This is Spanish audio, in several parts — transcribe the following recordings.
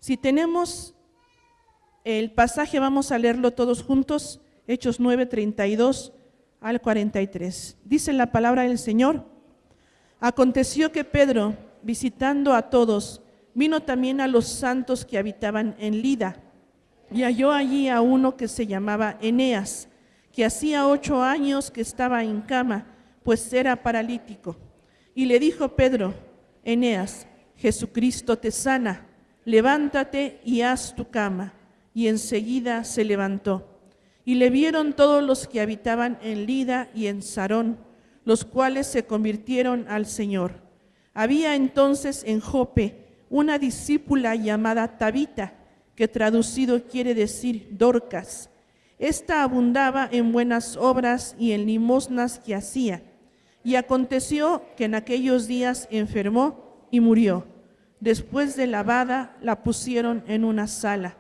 Si tenemos el pasaje, vamos a leerlo todos juntos, Hechos 9:32 al 43. Dice la palabra del Señor: aconteció que Pedro, visitando a todos, vino también a los santos que habitaban en Lida, y halló allí a uno que se llamaba Eneas, que hacía 8 años que estaba en cama, pues era paralítico. Y le dijo Pedro: Eneas, Jesucristo te sana, levántate y haz tu cama. Y enseguida se levantó. Y le vieron todos los que habitaban en Lida y en Sarón, los cuales se convirtieron al Señor. Había entonces en Jope una discípula llamada Tabita, que traducido quiere decir Dorcas. Esta abundaba en buenas obras y en limosnas que hacía. Y aconteció que en aquellos días enfermó y murió. Después de lavada, la pusieron en una sala.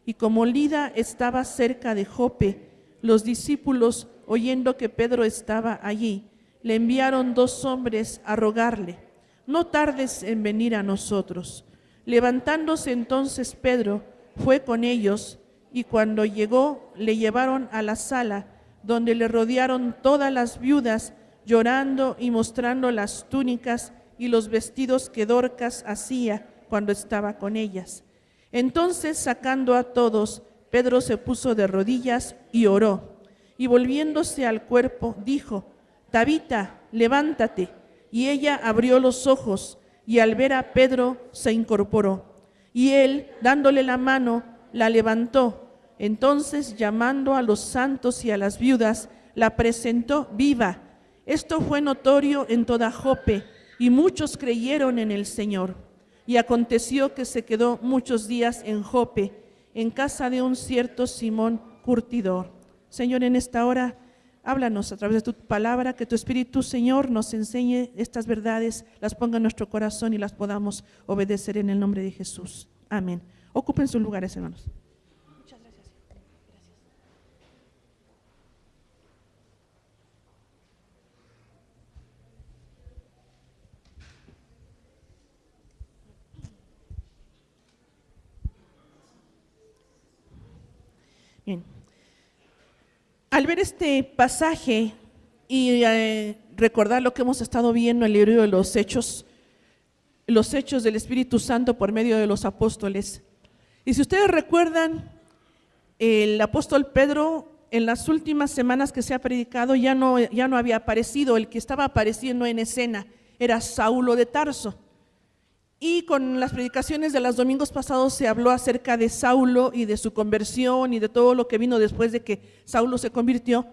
Y como Lida estaba cerca de Jope, los discípulos, oyendo que Pedro estaba allí, le enviaron 2 hombres a rogarle: no tardes en venir a nosotros. Levantándose entonces Pedro, fue con ellos, y cuando llegó, le llevaron a la sala, donde le rodearon todas las viudas, llorando y mostrando las túnicas y los vestidos que Dorcas hacía cuando estaba con ellas. Entonces, sacando a todos, Pedro se puso de rodillas y oró, y volviéndose al cuerpo, dijo: Tabita, levántate. Y ella abrió los ojos, y al ver a Pedro se incorporó. Y él, dándole la mano, la levantó. Entonces, llamando a los santos y a las viudas, la presentó viva. Esto fue notorio en toda Jope, y muchos creyeron en el Señor. Y aconteció que se quedó muchos días en Jope, en casa de un cierto Simón curtidor. Señor, en esta hora, háblanos a través de tu palabra, que tu Espíritu, Señor, nos enseñe estas verdades, las ponga en nuestro corazón y las podamos obedecer en el nombre de Jesús. Amén. Ocupen sus lugares, hermanos. Muchas gracias. Bien. Al ver este pasaje y recordar lo que hemos estado viendo en el libro de los hechos del Espíritu Santo por medio de los apóstoles. Y si ustedes recuerdan, el apóstol Pedro en las últimas semanas que se ha predicado ya no había aparecido. El que estaba apareciendo en escena era Saulo de Tarso. Y con las predicaciones de los domingos pasados se habló acerca de Saulo y de su conversión y de todo lo que vino después de que Saulo se convirtió.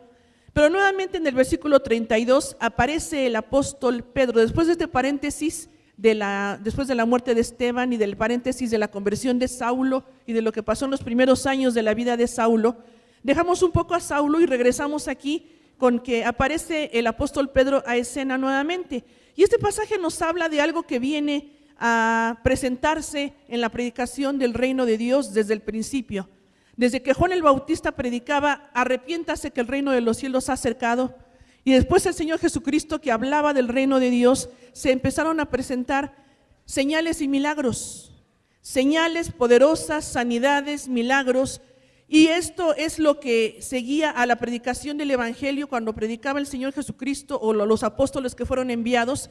Pero nuevamente en el versículo 32 aparece el apóstol Pedro. Después de este paréntesis, después de la muerte de Esteban y del paréntesis de la conversión de Saulo y de lo que pasó en los primeros años de la vida de Saulo, dejamos un poco a Saulo y regresamos aquí con que aparece el apóstol Pedro a escena nuevamente. Y este pasaje nos habla de algo que viene a presentarse en la predicación del reino de Dios desde el principio. Desde que Juan el Bautista predicaba: arrepiéntase que el reino de los cielos se ha acercado. Y después el Señor Jesucristo, que hablaba del reino de Dios, se empezaron a presentar señales y milagros, señales poderosas, sanidades, milagros. Y esto es lo que seguía a la predicación del Evangelio cuando predicaba el Señor Jesucristo o los apóstoles que fueron enviados.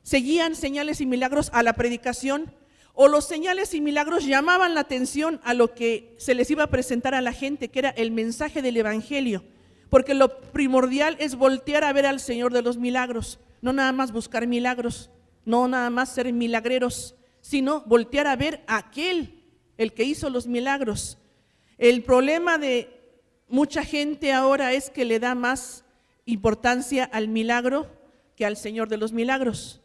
Seguían señales y milagros a la predicación, o los señales y milagros llamaban la atención a lo que se les iba a presentar a la gente, que era el mensaje del Evangelio, porque lo primordial es voltear a ver al Señor de los milagros, no nada más buscar milagros, no nada más ser milagreros, sino voltear a ver a aquel, el que hizo los milagros. El problema de mucha gente ahora es que le da más importancia al milagro que al Señor de los milagros.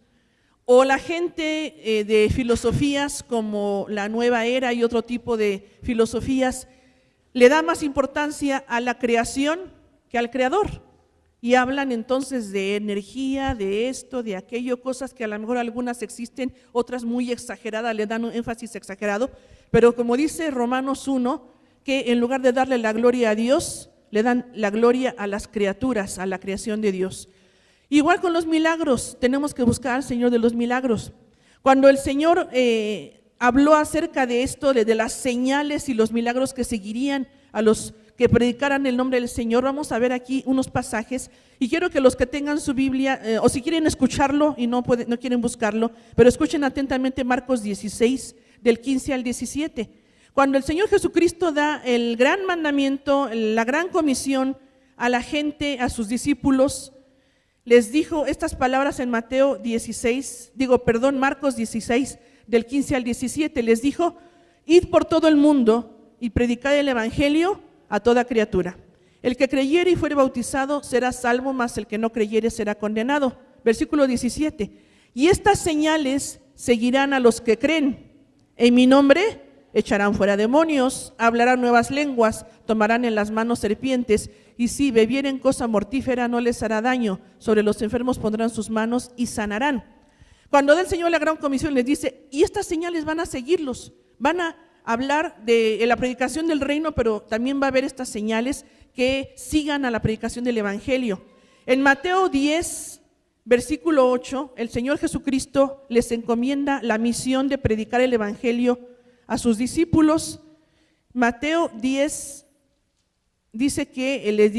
O la gente de filosofías como la nueva era y otro tipo de filosofías le da más importancia a la creación que al creador. Y hablan entonces de energía, de esto, de aquello, cosas que a lo mejor algunas existen, otras muy exageradas, le dan un énfasis exagerado. Pero como dice Romanos 1, que en lugar de darle la gloria a Dios, le dan la gloria a las criaturas, a la creación de Dios. Igual con los milagros, tenemos que buscar al Señor de los milagros. Cuando el Señor habló acerca de esto, de las señales y los milagros que seguirían a los que predicaran el nombre del Señor. Vamos a ver aquí unos pasajes y quiero que los que tengan su Biblia, o si quieren escucharlo y no quieren buscarlo, pero escuchen atentamente Marcos 16, del 15 al 17. Cuando el Señor Jesucristo da el gran mandamiento, la gran comisión a la gente, a sus discípulos, les dijo estas palabras en Marcos 16, del 15 al 17, les dijo: id por todo el mundo y predicad el evangelio a toda criatura. El que creyere y fuere bautizado será salvo, mas el que no creyere será condenado. Versículo 17, y estas señales seguirán a los que creen. En mi nombre echarán fuera demonios, hablarán nuevas lenguas, tomarán en las manos serpientes, y si bebieren cosa mortífera no les hará daño. Sobre los enfermos pondrán sus manos y sanarán. Cuando da el Señor la gran comisión, les dice: y estas señales van a seguirlos, van a hablar de la predicación del reino, pero también va a haber estas señales que sigan a la predicación del evangelio. En Mateo 10, versículo 8, el Señor Jesucristo les encomienda la misión de predicar el evangelio a sus discípulos. Mateo 10 dice que les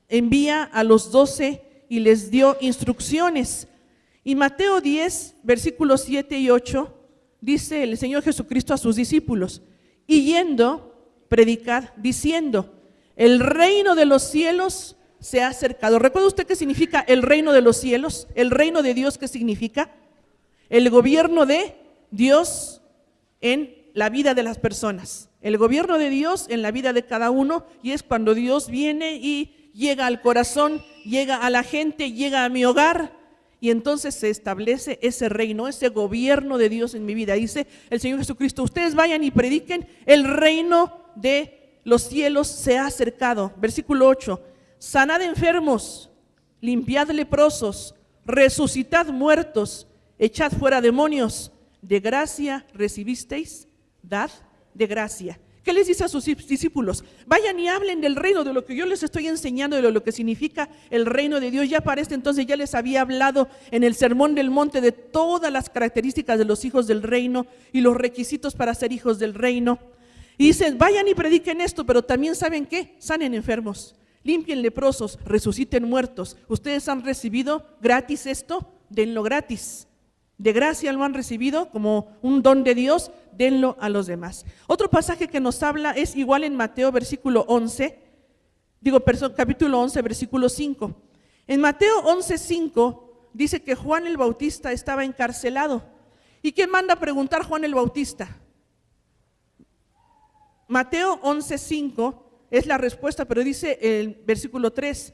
envía a los 12 y les dio instrucciones. Y Mateo 10, versículos 7 y 8, dice el Señor Jesucristo a sus discípulos: y yendo, predicad diciendo, el reino de los cielos se ha acercado. ¿Recuerda usted qué significa el reino de los cielos? El reino de Dios, ¿qué significa? El gobierno de Dios en la vida de las personas. El gobierno de Dios en la vida de cada uno, y es cuando Dios viene y llega al corazón, llega a la gente, llega a mi hogar, y entonces se establece ese reino, ese gobierno de Dios en mi vida. Dice el Señor Jesucristo: ustedes vayan y prediquen, el reino de los cielos se ha acercado. Versículo 8, sanad enfermos, limpiad leprosos, resucitad muertos, echad fuera demonios, de gracia recibisteis, dad de gracia. ¿Qué les dice a sus discípulos? Vayan y hablen del reino, de lo que yo les estoy enseñando, de lo que significa el reino de Dios. Ya para este entonces ya les había hablado en el Sermón del Monte de todas las características de los hijos del reino y los requisitos para ser hijos del reino. Y dicen: vayan y prediquen esto, pero también ¿saben qué? Sanen enfermos, limpien leprosos, resuciten muertos. ¿Ustedes han recibido gratis esto? Denlo gratis. De gracia lo han recibido como un don de Dios, denlo a los demás. Otro pasaje que nos habla es igual en Mateo capítulo 11, versículo 5. En Mateo 11:5 dice que Juan el Bautista estaba encarcelado. ¿Y quién manda a preguntar Juan el Bautista? Mateo 11:5 es la respuesta, pero dice el versículo 3: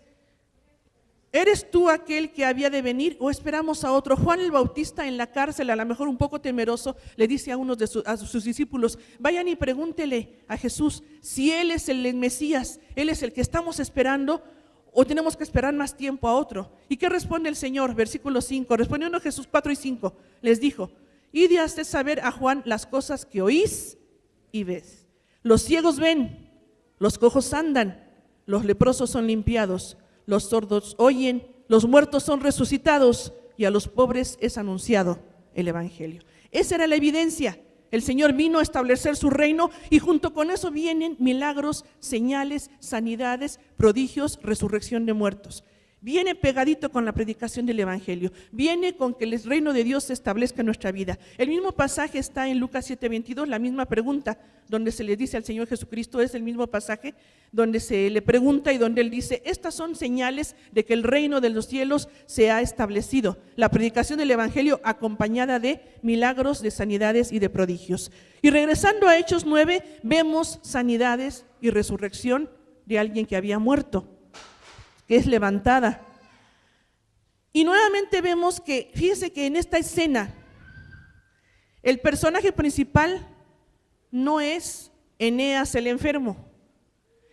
¿eres tú aquel que había de venir o esperamos a otro? Juan el Bautista en la cárcel, a lo mejor un poco temeroso, le dice a unos de sus discípulos: vayan y pregúntele a Jesús si Él es el Mesías, Él es el que estamos esperando, o tenemos que esperar más tiempo a otro. ¿Y qué responde el Señor? Versículo 5, respondiendo Jesús 4 y 5, les dijo: id y haced saber a Juan las cosas que oís y ves. Los ciegos ven, los cojos andan, los leprosos son limpiados, los sordos oyen, los muertos son resucitados, y a los pobres es anunciado el evangelio. Esa era la evidencia. El Señor vino a establecer su reino, y junto con eso vienen milagros, señales, sanidades, prodigios, resurrección de muertos. Viene pegadito con la predicación del evangelio, viene con que el reino de Dios se establezca en nuestra vida. El mismo pasaje está en Lucas 7:22, la misma pregunta donde se le dice al Señor Jesucristo, es el mismo pasaje donde se le pregunta y donde Él dice: estas son señales de que el reino de los cielos se ha establecido. La predicación del evangelio acompañada de milagros, de sanidades y de prodigios. Y regresando a Hechos 9, vemos sanidades y resurrección de alguien que había muerto, que es levantada. Y nuevamente vemos que, fíjense que en esta escena, el personaje principal no es Eneas el enfermo.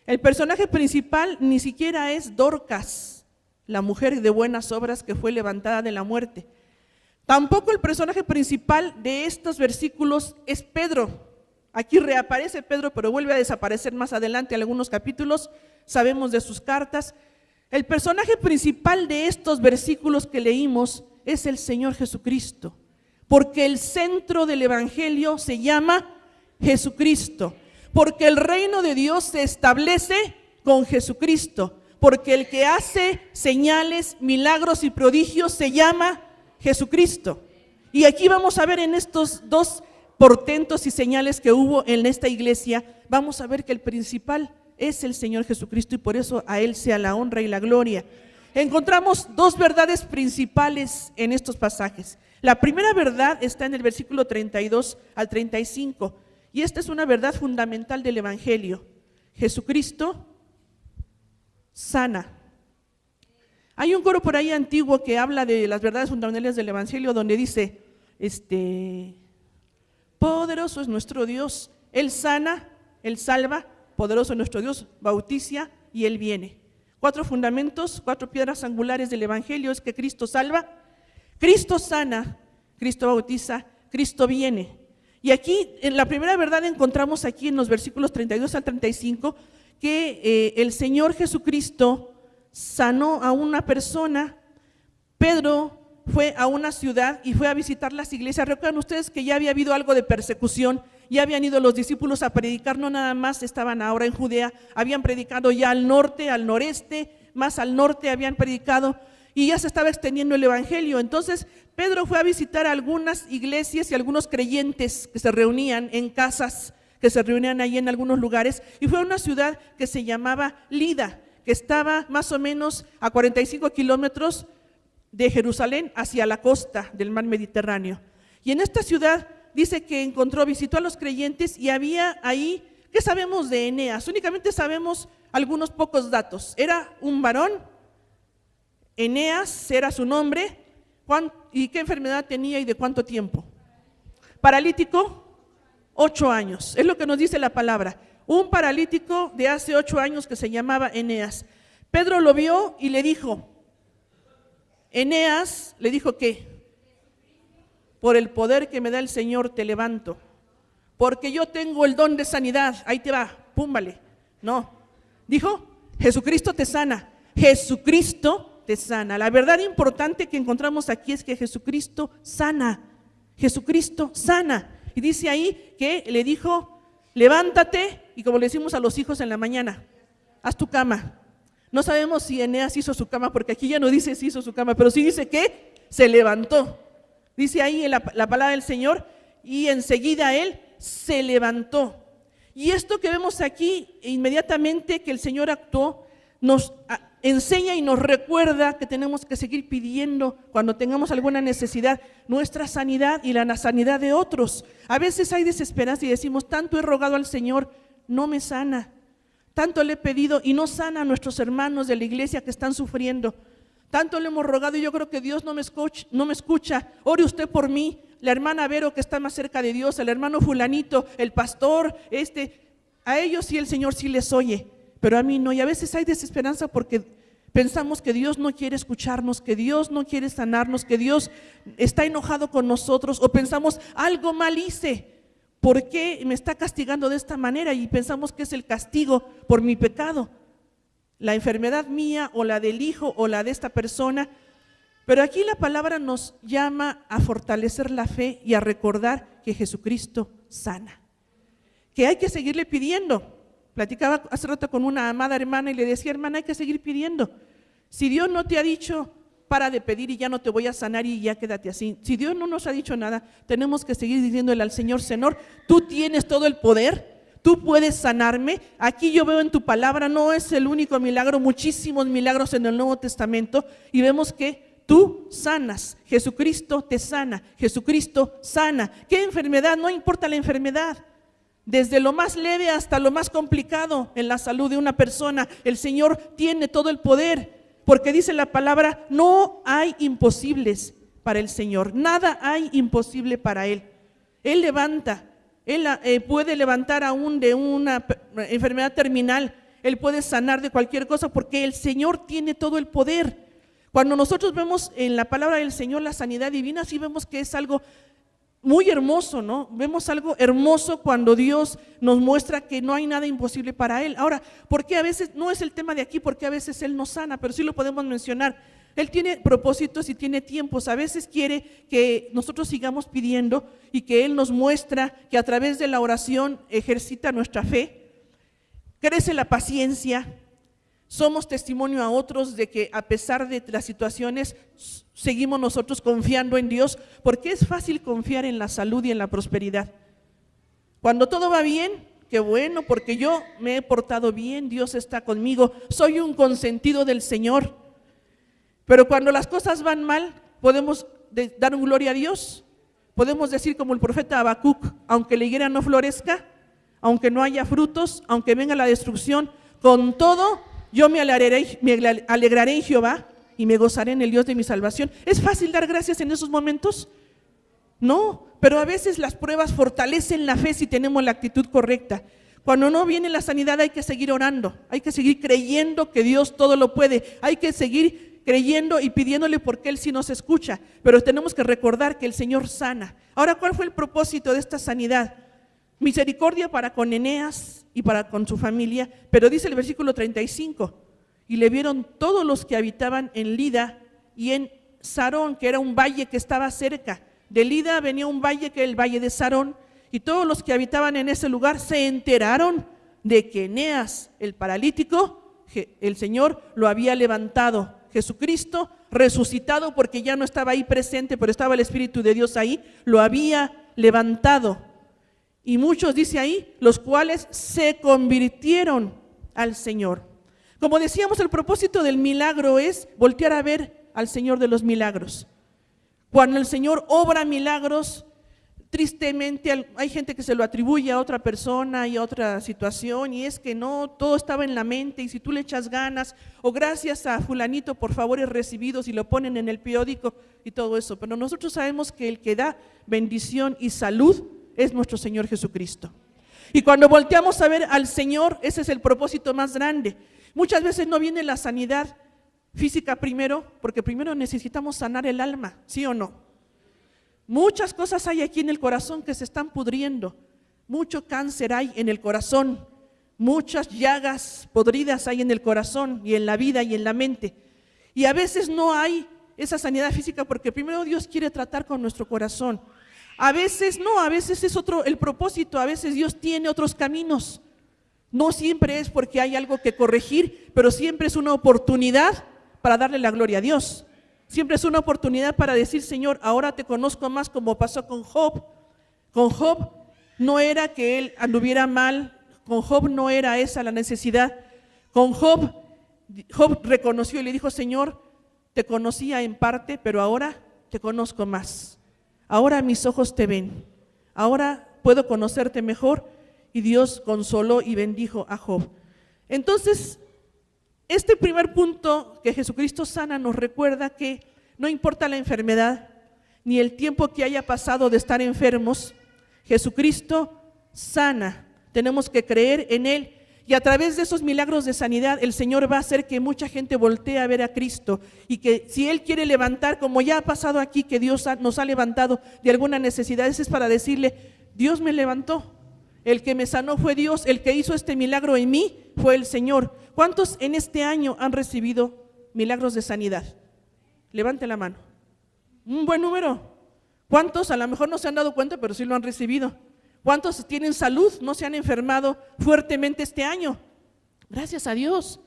El personaje principal ni siquiera es Dorcas, la mujer de buenas obras que fue levantada de la muerte. Tampoco el personaje principal de estos versículos es Pedro. Aquí reaparece Pedro, pero vuelve a desaparecer más adelante en algunos capítulos. Sabemos de sus cartas. El personaje principal de estos versículos que leímos es el Señor Jesucristo. porque el centro del evangelio se llama Jesucristo, porque el reino de Dios se establece con Jesucristo, porque el que hace señales, milagros y prodigios se llama Jesucristo. Y aquí vamos a ver en estos dos portentos y señales que hubo en esta iglesia, vamos a ver que el principal es el Señor Jesucristo y por eso a Él sea la honra y la gloria. Encontramos dos verdades principales en estos pasajes. La primera verdad está en el versículo 32 al 35 y esta es una verdad fundamental del evangelio. Jesucristo sana. Hay un coro por ahí antiguo que habla de las verdades fundamentales del evangelio donde dice, poderoso es nuestro Dios, Él sana, Él salva, poderoso es nuestro Dios, bautiza y Él viene. 4 fundamentos, 4 piedras angulares del evangelio es que Cristo salva, Cristo sana, Cristo bautiza, Cristo viene. Y aquí, en la primera verdad encontramos aquí en los versículos 32 al 35 que el Señor Jesucristo sanó a una persona. Pedro fue a una ciudad y fue a visitar las iglesias. Recuerdan ustedes que ya había habido algo de persecución, ya habían ido los discípulos a predicar, no nada más estaban ahora en Judea, habían predicado ya al norte, al noreste, más al norte habían predicado y ya se estaba extendiendo el evangelio. Entonces Pedro fue a visitar algunas iglesias y algunos creyentes que se reunían en casas, que se reunían ahí en algunos lugares, y fue a una ciudad que se llamaba Lida, que estaba más o menos a 45 kilómetros de Jerusalén hacia la costa del mar Mediterráneo. Y en esta ciudad dice que visitó a los creyentes y había ahí, ¿qué sabemos de Eneas? Únicamente sabemos algunos pocos datos. Era un varón, Eneas era su nombre, ¿y qué enfermedad tenía y de cuánto tiempo? Paralítico, 8 años, es lo que nos dice la palabra. Un paralítico de hace 8 años que se llamaba Eneas. Pedro lo vio y le dijo, Eneas, le dijo que por el poder que me da el Señor te levanto, porque yo tengo el don de sanidad, ahí te va, púmbale. No, dijo, Jesucristo te sana, Jesucristo te sana. La verdad importante que encontramos aquí es que Jesucristo sana, Jesucristo sana. Y dice ahí que le dijo, levántate, y como le decimos a los hijos en la mañana, haz tu cama. No sabemos si Eneas hizo su cama, porque aquí ya no dice si hizo su cama, pero sí dice que se levantó. Dice ahí la palabra del Señor, y enseguida él se levantó. Y esto que vemos aquí, inmediatamente que el Señor actuó, nos enseña y nos recuerda que tenemos que seguir pidiendo cuando tengamos alguna necesidad, nuestra sanidad y la sanidad de otros. A veces hay desesperanza y decimos, tanto he rogado al Señor, no me sana. Tanto le he pedido y no sana a nuestros hermanos de la iglesia que están sufriendo. Tanto le hemos rogado y yo creo que Dios no me escucha. Ore usted por mí, la hermana Vero que está más cerca de Dios, el hermano fulanito, el pastor, a ellos sí el Señor sí les oye, pero a mí no. Y a veces hay desesperanza porque pensamos que Dios no quiere escucharnos, que Dios no quiere sanarnos, que Dios está enojado con nosotros, o pensamos, algo mal hice. ¿Por qué me está castigando de esta manera? Y pensamos que es el castigo por mi pecado, la enfermedad mía o la del hijo o la de esta persona. Pero aquí la palabra nos llama a fortalecer la fe y a recordar que Jesucristo sana, que hay que seguirle pidiendo. Platicaba hace rato con una amada hermana y le decía, hermana, hay que seguir pidiendo. Si Dios no te ha dicho, para de pedir y ya no te voy a sanar y ya quédate así. Si Dios no nos ha dicho nada, tenemos que seguir diciéndole al Señor, Señor, tú tienes todo el poder, tú puedes sanarme. Aquí yo veo en tu palabra, no es el único milagro, muchísimos milagros en el Nuevo Testamento, y vemos que tú sanas, Jesucristo te sana, Jesucristo sana. ¿Qué enfermedad? No importa la enfermedad, desde lo más leve hasta lo más complicado en la salud de una persona, el Señor tiene todo el poder. Porque dice la palabra, no hay imposibles para el Señor, nada hay imposible para Él. Él levanta, Él puede levantar aún de una enfermedad terminal, Él puede sanar de cualquier cosa porque el Señor tiene todo el poder. Cuando nosotros vemos en la palabra del Señor la sanidad divina, sí vemos que es algo muy hermoso, ¿no? Vemos algo hermoso cuando Dios nos muestra que no hay nada imposible para Él. Ahora, ¿por qué a veces, no es el tema de aquí, porque a veces Él nos sana, pero sí lo podemos mencionar? Él tiene propósitos y tiene tiempos. A veces quiere que nosotros sigamos pidiendo y que Él nos muestra que a través de la oración ejercita nuestra fe, crece la paciencia. Somos testimonio a otros de que a pesar de las situaciones seguimos nosotros confiando en Dios, porque es fácil confiar en la salud y en la prosperidad. Cuando todo va bien, qué bueno, porque yo me he portado bien, Dios está conmigo, soy un consentido del Señor. Pero cuando las cosas van mal, podemos dar un gloria a Dios. Podemos decir como el profeta Habacuc: aunque la higuera no florezca, aunque no haya frutos, aunque venga la destrucción, con todo yo me alegraré en Jehová y me gozaré en el Dios de mi salvación. ¿Es fácil dar gracias en esos momentos? No, pero a veces las pruebas fortalecen la fe si tenemos la actitud correcta. Cuando no viene la sanidad hay que seguir orando, hay que seguir creyendo que Dios todo lo puede, hay que seguir creyendo y pidiéndole porque Él sí nos escucha, pero tenemos que recordar que el Señor sana. Ahora, ¿cuál fue el propósito de esta sanidad? Misericordia para con Eneas y para con su familia, pero dice el versículo 35, y le vieron todos los que habitaban en Lida y en Sarón, que era un valle que estaba cerca. De Lida venía un valle que era el valle de Sarón, y todos los que habitaban en ese lugar se enteraron de que Eneas, el paralítico, el Señor lo había levantado. Jesucristo resucitado, porque ya no estaba ahí presente, pero estaba el Espíritu de Dios ahí, lo había levantado. Y muchos, dice ahí, los cuales se convirtieron al Señor. Como decíamos, el propósito del milagro es voltear a ver al Señor de los milagros. Cuando el Señor obra milagros, tristemente hay gente que se lo atribuye a otra persona y a otra situación, y es que no, todo estaba en la mente, y si tú le echas ganas, o gracias a fulanito por favores recibidos, y lo ponen en el periódico y todo eso. Pero nosotros sabemos que el que da bendición y salud es nuestro Señor Jesucristo. Y cuando volteamos a ver al Señor, ese es el propósito más grande. Muchas veces no viene la sanidad física primero, porque primero necesitamos sanar el alma, ¿sí o no? Muchas cosas hay aquí en el corazón que se están pudriendo, mucho cáncer hay en el corazón, muchas llagas podridas hay en el corazón y en la vida y en la mente. Y a veces no hay esa sanidad física porque primero Dios quiere tratar con nuestro corazón. A veces no, a veces es otro el propósito, a veces Dios tiene otros caminos. No siempre es porque hay algo que corregir, pero siempre es una oportunidad para darle la gloria a Dios. Siempre es una oportunidad para decir: Señor, ahora te conozco más, como pasó con Job. Con Job no era que él anduviera mal, con Job no era esa la necesidad. Con Job reconoció y le dijo: Señor, te conocía en parte, pero ahora te conozco más. Ahora mis ojos te ven, ahora puedo conocerte mejor. Y Dios consoló y bendijo a Job. Entonces, este primer punto que Jesucristo sana nos recuerda que no importa la enfermedad ni el tiempo que haya pasado de estar enfermos, Jesucristo sana. Tenemos que creer en Él, y a través de esos milagros de sanidad el Señor va a hacer que mucha gente voltee a ver a Cristo, y que si Él quiere levantar, como ya ha pasado aquí, que Dios nos ha levantado de alguna necesidad, ese es para decirle: Dios me levantó, el que me sanó fue Dios, el que hizo este milagro en mí fue el Señor. ¿Cuántos en este año han recibido milagros de sanidad? Levante la mano. Un buen número. ¿Cuántos a lo mejor no se han dado cuenta, pero sí lo han recibido? ¿Cuántos tienen salud, no se han enfermado fuertemente este año? Gracias a Dios.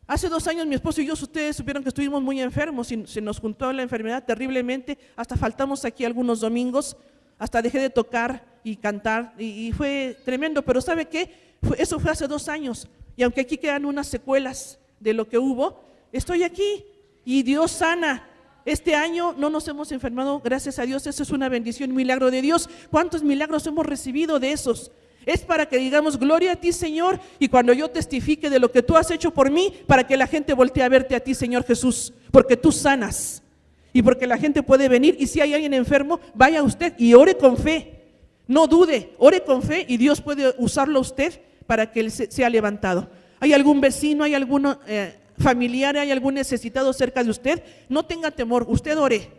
Hace 2 años mi esposo y yo, ustedes supieron que estuvimos muy enfermos y se nos juntó la enfermedad terriblemente, hasta faltamos aquí algunos domingos, hasta dejé de tocar y cantar y fue tremendo. Pero ¿sabe qué? Eso fue hace 2 años, y aunque aquí quedan unas secuelas de lo que hubo, estoy aquí y Dios sana. Este año no nos hemos enfermado, gracias a Dios. Eso es una bendición, un milagro de Dios. ¿Cuántos milagros hemos recibido de esos? Es para que digamos: gloria a ti, Señor, y cuando yo testifique de lo que tú has hecho por mí, para que la gente voltee a verte a ti, Señor Jesús, porque tú sanas y porque la gente puede venir. Y si hay alguien enfermo, vaya usted y ore con fe, no dude, ore con fe, y Dios puede usarlo a usted para que él sea levantado. ¿Hay algún vecino, hay algún familiar, hay algún necesitado cerca de usted? No tenga temor, usted ore.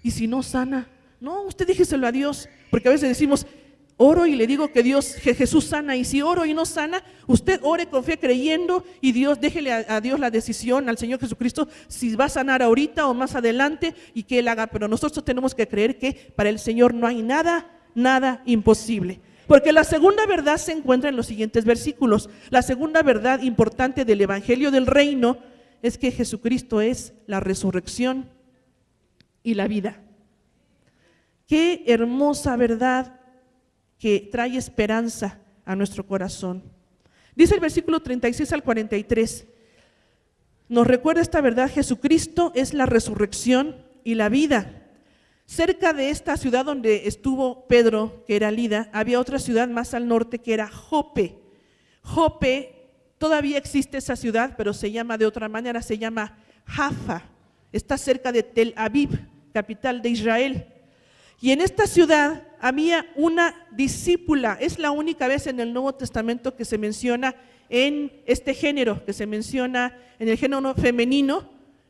Y si no sana, no, usted déjeselo a Dios, porque a veces decimos: oro y le digo que Jesús sana, y si oro y no sana, usted ore con fe creyendo y déjele a Dios la decisión, al Señor Jesucristo, si va a sanar ahorita o más adelante y que Él haga, pero nosotros tenemos que creer que para el Señor no hay nada imposible. Porque la segunda verdad se encuentra en los siguientes versículos. La segunda verdad importante del Evangelio del Reino es que Jesucristo es la resurrección y la vida. Qué hermosa verdad que trae esperanza a nuestro corazón. Dice el versículo 36 al 43, nos recuerda esta verdad: Jesucristo es la resurrección y la vida. Cerca de esta ciudad donde estuvo Pedro, que era Lida, había otra ciudad más al norte que era Jope. Jope, todavía existe esa ciudad, pero se llama de otra manera, se llama Jaffa. Está cerca de Tel Aviv, capital de Israel. Y en esta ciudad había una discípula. Es la única vez en el Nuevo Testamento que se menciona en este género, que se menciona en el género femenino,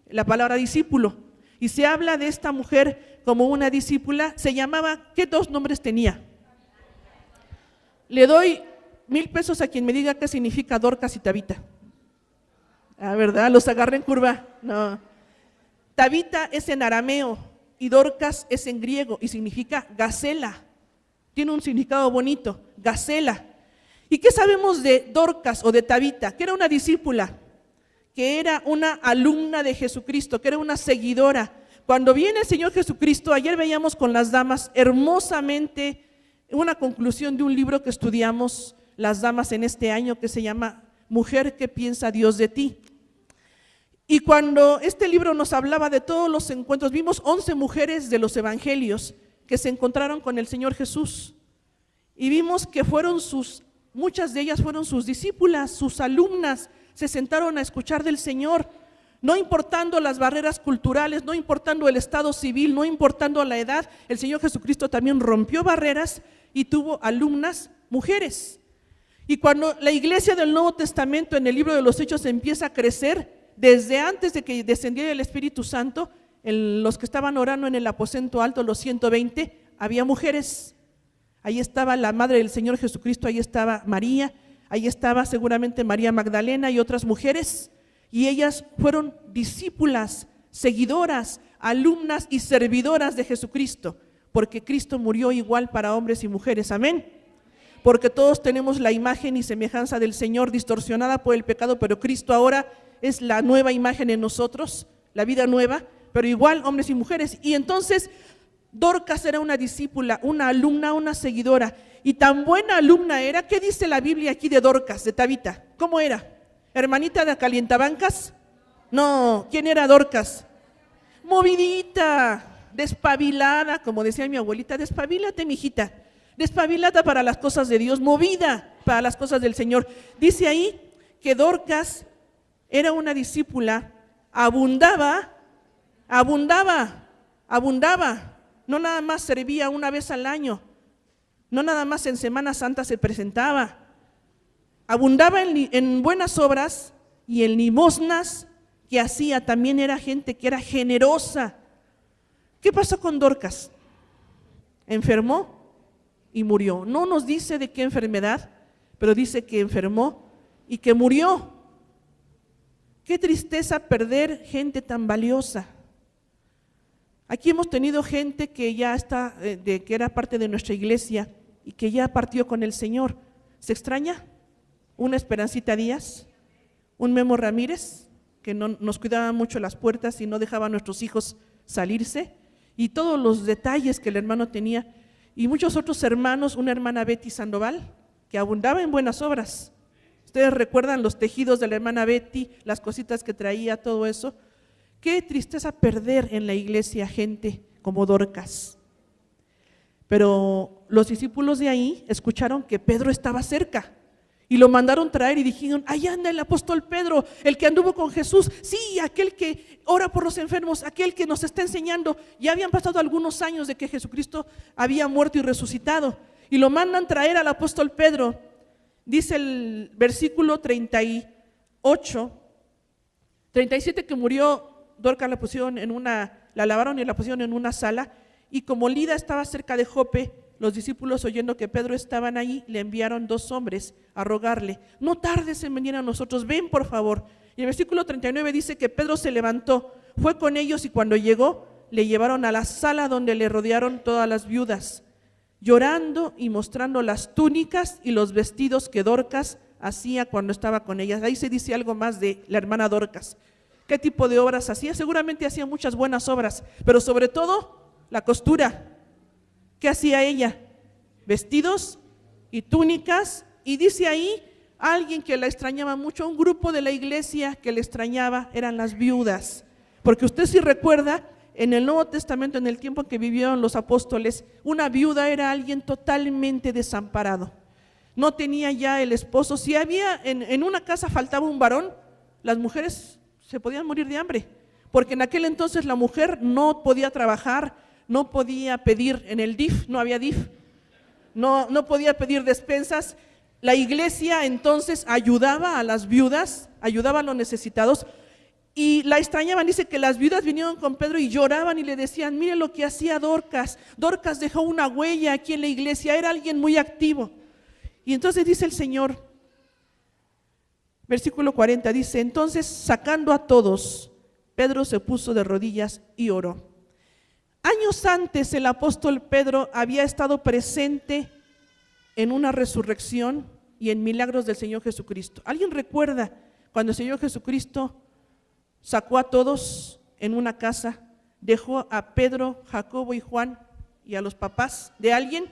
la palabra discípulo. Y se habla de esta mujer como una discípula. Se llamaba, ¿qué dos nombres tenía? Le doy 1,000 pesos a quien me diga qué significa Dorcas y Tabita. Ah, ¿verdad? Los agarré en curva. No. Tabita es en arameo y Dorcas es en griego y significa gacela. Tiene un significado bonito, gacela. ¿Y qué sabemos de Dorcas o de Tabita? Que era una discípula, que era una alumna de Jesucristo, que era una seguidora. Cuando viene el Señor Jesucristo, ayer veíamos con las damas hermosamente una conclusión de un libro que estudiamos las damas en este año, que se llama Mujer, ¿qué piensa Dios de ti? Y cuando este libro nos hablaba de todos los encuentros, vimos 11 mujeres de los evangelios que se encontraron con el Señor Jesús, y vimos que muchas de ellas fueron sus discípulas, sus alumnas. Se sentaron a escuchar del Señor, no importando las barreras culturales, no importando el estado civil, no importando la edad. El Señor Jesucristo también rompió barreras y tuvo alumnas mujeres. Y cuando la iglesia del Nuevo Testamento en el libro de los Hechos empieza a crecer, desde antes de que descendiera el Espíritu Santo, los que estaban orando en el aposento alto, los 120, había mujeres. Ahí estaba la madre del Señor Jesucristo, ahí estaba María, ahí estaba seguramente María Magdalena y otras mujeres, y ellas fueron discípulas, seguidoras, alumnas y servidoras de Jesucristo, porque Cristo murió igual para hombres y mujeres, amén. Porque todos tenemos la imagen y semejanza del Señor distorsionada por el pecado, pero Cristo ahora es la nueva imagen en nosotros, la vida nueva, pero igual hombres y mujeres. Y entonces Dorcas era una discípula, una alumna, una seguidora, y tan buena alumna era. ¿Qué dice la Biblia aquí de Dorcas, de Tabita? ¿Cómo era? ¿Hermanita de calientabancas? No. ¿Quién era Dorcas? Movidita, despabilada, como decía mi abuelita: despabilate, mijita, despabilada para las cosas de Dios, movida para las cosas del Señor. Dice ahí que Dorcas era una discípula, abundaba, no nada más servía una vez al año, no nada más en Semana Santa se presentaba, abundaba en buenas obras y en limosnas que hacía. También era gente que era generosa. ¿Qué pasó con Dorcas? Enfermó y murió. No nos dice de qué enfermedad, pero dice que enfermó y que murió. Qué tristeza perder gente tan valiosa. Aquí hemos tenido gente que ya está, que era parte de nuestra iglesia y que ya partió con el Señor. ¿Se extraña? Una Esperancita Díaz, un Memo Ramírez, que no nos cuidaba mucho las puertas y no dejaba a nuestros hijos salirse, y todos los detalles que el hermano tenía, y muchos otros hermanos, una hermana Betty Sandoval, que abundaba en buenas obras. Ustedes recuerdan los tejidos de la hermana Betty, las cositas que traía, todo eso. Qué tristeza perder en la iglesia gente como Dorcas. Pero los discípulos de ahí escucharon que Pedro estaba cerca y lo mandaron traer y dijeron: ahí anda el apóstol Pedro, el que anduvo con Jesús, sí, aquel que ora por los enfermos, aquel que nos está enseñando. Ya habían pasado algunos años de que Jesucristo había muerto y resucitado, y lo mandan traer al apóstol Pedro. Dice el versículo 38, 37 que murió Dorcas, la lavaron y la pusieron en una sala, y como Lida estaba cerca de Jope, los discípulos, oyendo que Pedro estaban ahí, le enviaron 2 hombres a rogarle: no tardes en venir a nosotros, ven por favor. Y el versículo 39 dice que Pedro se levantó, fue con ellos, y cuando llegó, le llevaron a la sala donde le rodearon todas las viudas, llorando y mostrando las túnicas y los vestidos que Dorcas hacía cuando estaba con ellas. Ahí se dice algo más de la hermana Dorcas. ¿Qué tipo de obras hacía? Seguramente hacía muchas buenas obras, pero sobre todo la costura. ¿Qué hacía ella? Vestidos y túnicas. Y dice ahí alguien que la extrañaba mucho, un grupo de la iglesia que le extrañaba, eran las viudas. Porque usted si recuerda, en el Nuevo Testamento, en el tiempo que vivieron los apóstoles, una viuda era alguien totalmente desamparado. No tenía ya el esposo. Si había en una casa faltaba un varón, las mujeres se podían morir de hambre, porque en aquel entonces la mujer no podía trabajar, no podía pedir en el DIF, no había DIF, no podía pedir despensas. La iglesia entonces ayudaba a las viudas, ayudaba a los necesitados, y la extrañaban. Dice que las viudas vinieron con Pedro y lloraban y le decían: mire lo que hacía Dorcas. Dorcas dejó una huella aquí en la iglesia, era alguien muy activo. Y entonces dice el Señor, versículo 40, dice: entonces sacando a todos, Pedro se puso de rodillas y oró. Años antes el apóstol Pedro había estado presente en una resurrección y en milagros del Señor Jesucristo. ¿Alguien recuerda cuando el Señor Jesucristo sacó a todos en una casa, dejó a Pedro, Jacobo y Juan y a los papás de alguien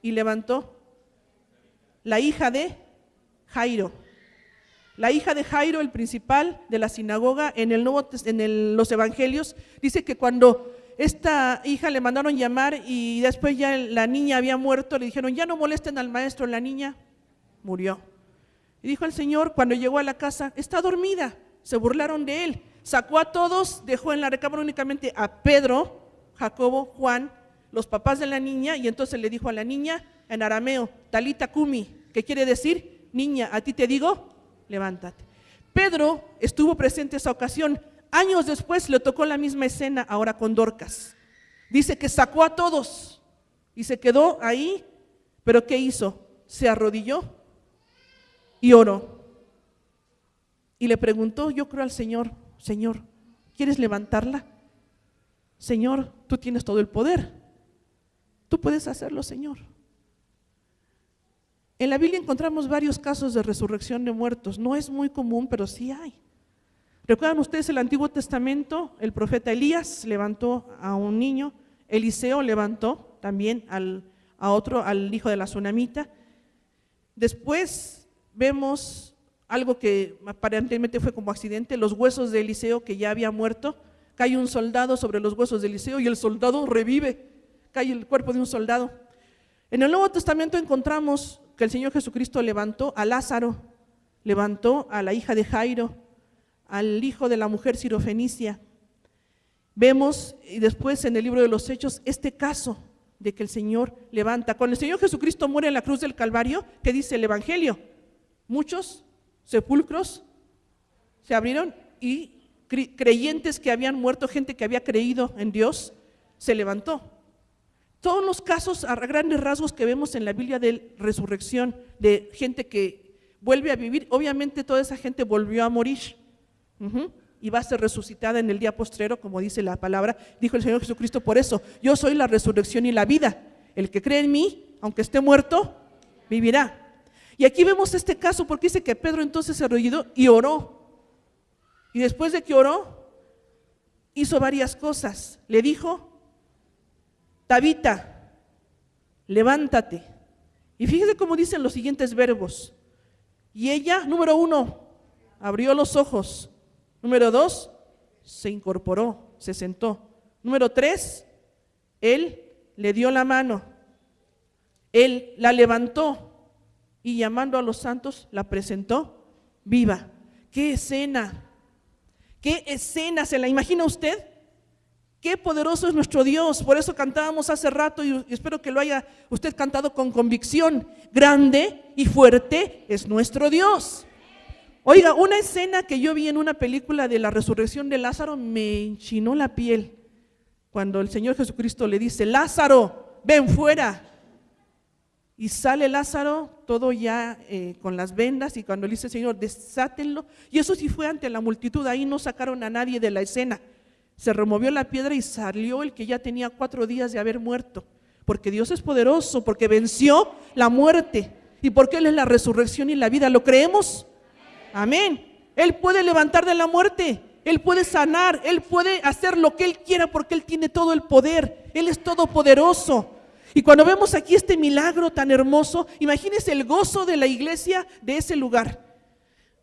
y levantó la hija de Jairo? La hija de Jairo, el principal de la sinagoga, en los evangelios, dice que cuando esta hija le mandaron llamar y después ya la niña había muerto, le dijeron: ya no molesten al maestro, la niña murió. Y dijo el Señor, cuando llegó a la casa: está dormida. Se burlaron de él, sacó a todos, dejó en la recámara únicamente a Pedro, Jacobo, Juan, los papás de la niña, y entonces le dijo a la niña en arameo: talita kumi, que quiere decir: niña, a ti te digo, levántate. Pedro estuvo presente esa ocasión. Años después le tocó la misma escena, ahora con Dorcas. Dice que sacó a todos y se quedó ahí, pero ¿qué hizo? Se arrodilló y oró. Y le preguntó, yo creo, al Señor: Señor, ¿quieres levantarla? Señor, tú tienes todo el poder. Tú puedes hacerlo, Señor. En la Biblia encontramos varios casos de resurrección de muertos. No es muy común, pero sí hay. ¿Recuerdan ustedes el Antiguo Testamento? El profeta Elías levantó a un niño, Eliseo levantó también al hijo de la tsunamita. Después vemos algo que aparentemente fue como accidente, los huesos de Eliseo que ya había muerto. Cae un soldado sobre los huesos de Eliseo y el soldado revive, cae el cuerpo de un soldado. En el Nuevo Testamento encontramos que el Señor Jesucristo levantó a Lázaro, levantó a la hija de Jairo, al hijo de la mujer sirofenicia. Vemos y después en el libro de los Hechos este caso de que el Señor levanta. Cuando el Señor Jesucristo muere en la cruz del Calvario, ¿qué dice el Evangelio? Muchos sepulcros se abrieron y creyentes que habían muerto, gente que había creído en Dios, se levantó. Todos los casos a grandes rasgos que vemos en la Biblia de resurrección, de gente que vuelve a vivir, obviamente toda esa gente volvió a morir. Y va a ser resucitada en el día postrero, como dice la palabra. Dijo el Señor Jesucristo: por eso, yo soy la resurrección y la vida. El que cree en mí, aunque esté muerto, vivirá. Y aquí vemos este caso porque dice que Pedro entonces se arrodilló y oró. Y después de que oró, hizo varias cosas. Le dijo: Tabita, levántate. Y fíjese cómo dicen los siguientes verbos. Y ella, número 1, abrió los ojos. Número 2, se incorporó, se sentó. Número 3, él le dio la mano. Él la levantó y llamando a los santos la presentó viva. ¡Qué escena! ¡Qué escena! ¿Se la imagina usted? ¡Qué poderoso es nuestro Dios! Por eso cantábamos hace rato y espero que lo haya usted cantado con convicción. Grande y fuerte es nuestro Dios. Oiga, una escena que yo vi en una película de la resurrección de Lázaro me enchinó la piel. Cuando el Señor Jesucristo le dice: Lázaro, ven fuera. y sale Lázaro, todo ya con las vendas, y cuando le dice el Señor, desátenlo, y eso sí fue ante la multitud, ahí no sacaron a nadie de la escena. Se removió la piedra y salió el que ya tenía 4 días de haber muerto, porque Dios es poderoso, porque venció la muerte, y porque Él es la resurrección y la vida. ¿Lo creemos? Amén. Él puede levantar de la muerte, Él puede sanar, Él puede hacer lo que Él quiera, porque Él tiene todo el poder, Él es todopoderoso. Y cuando vemos aquí este milagro tan hermoso, imagínense el gozo de la iglesia de ese lugar.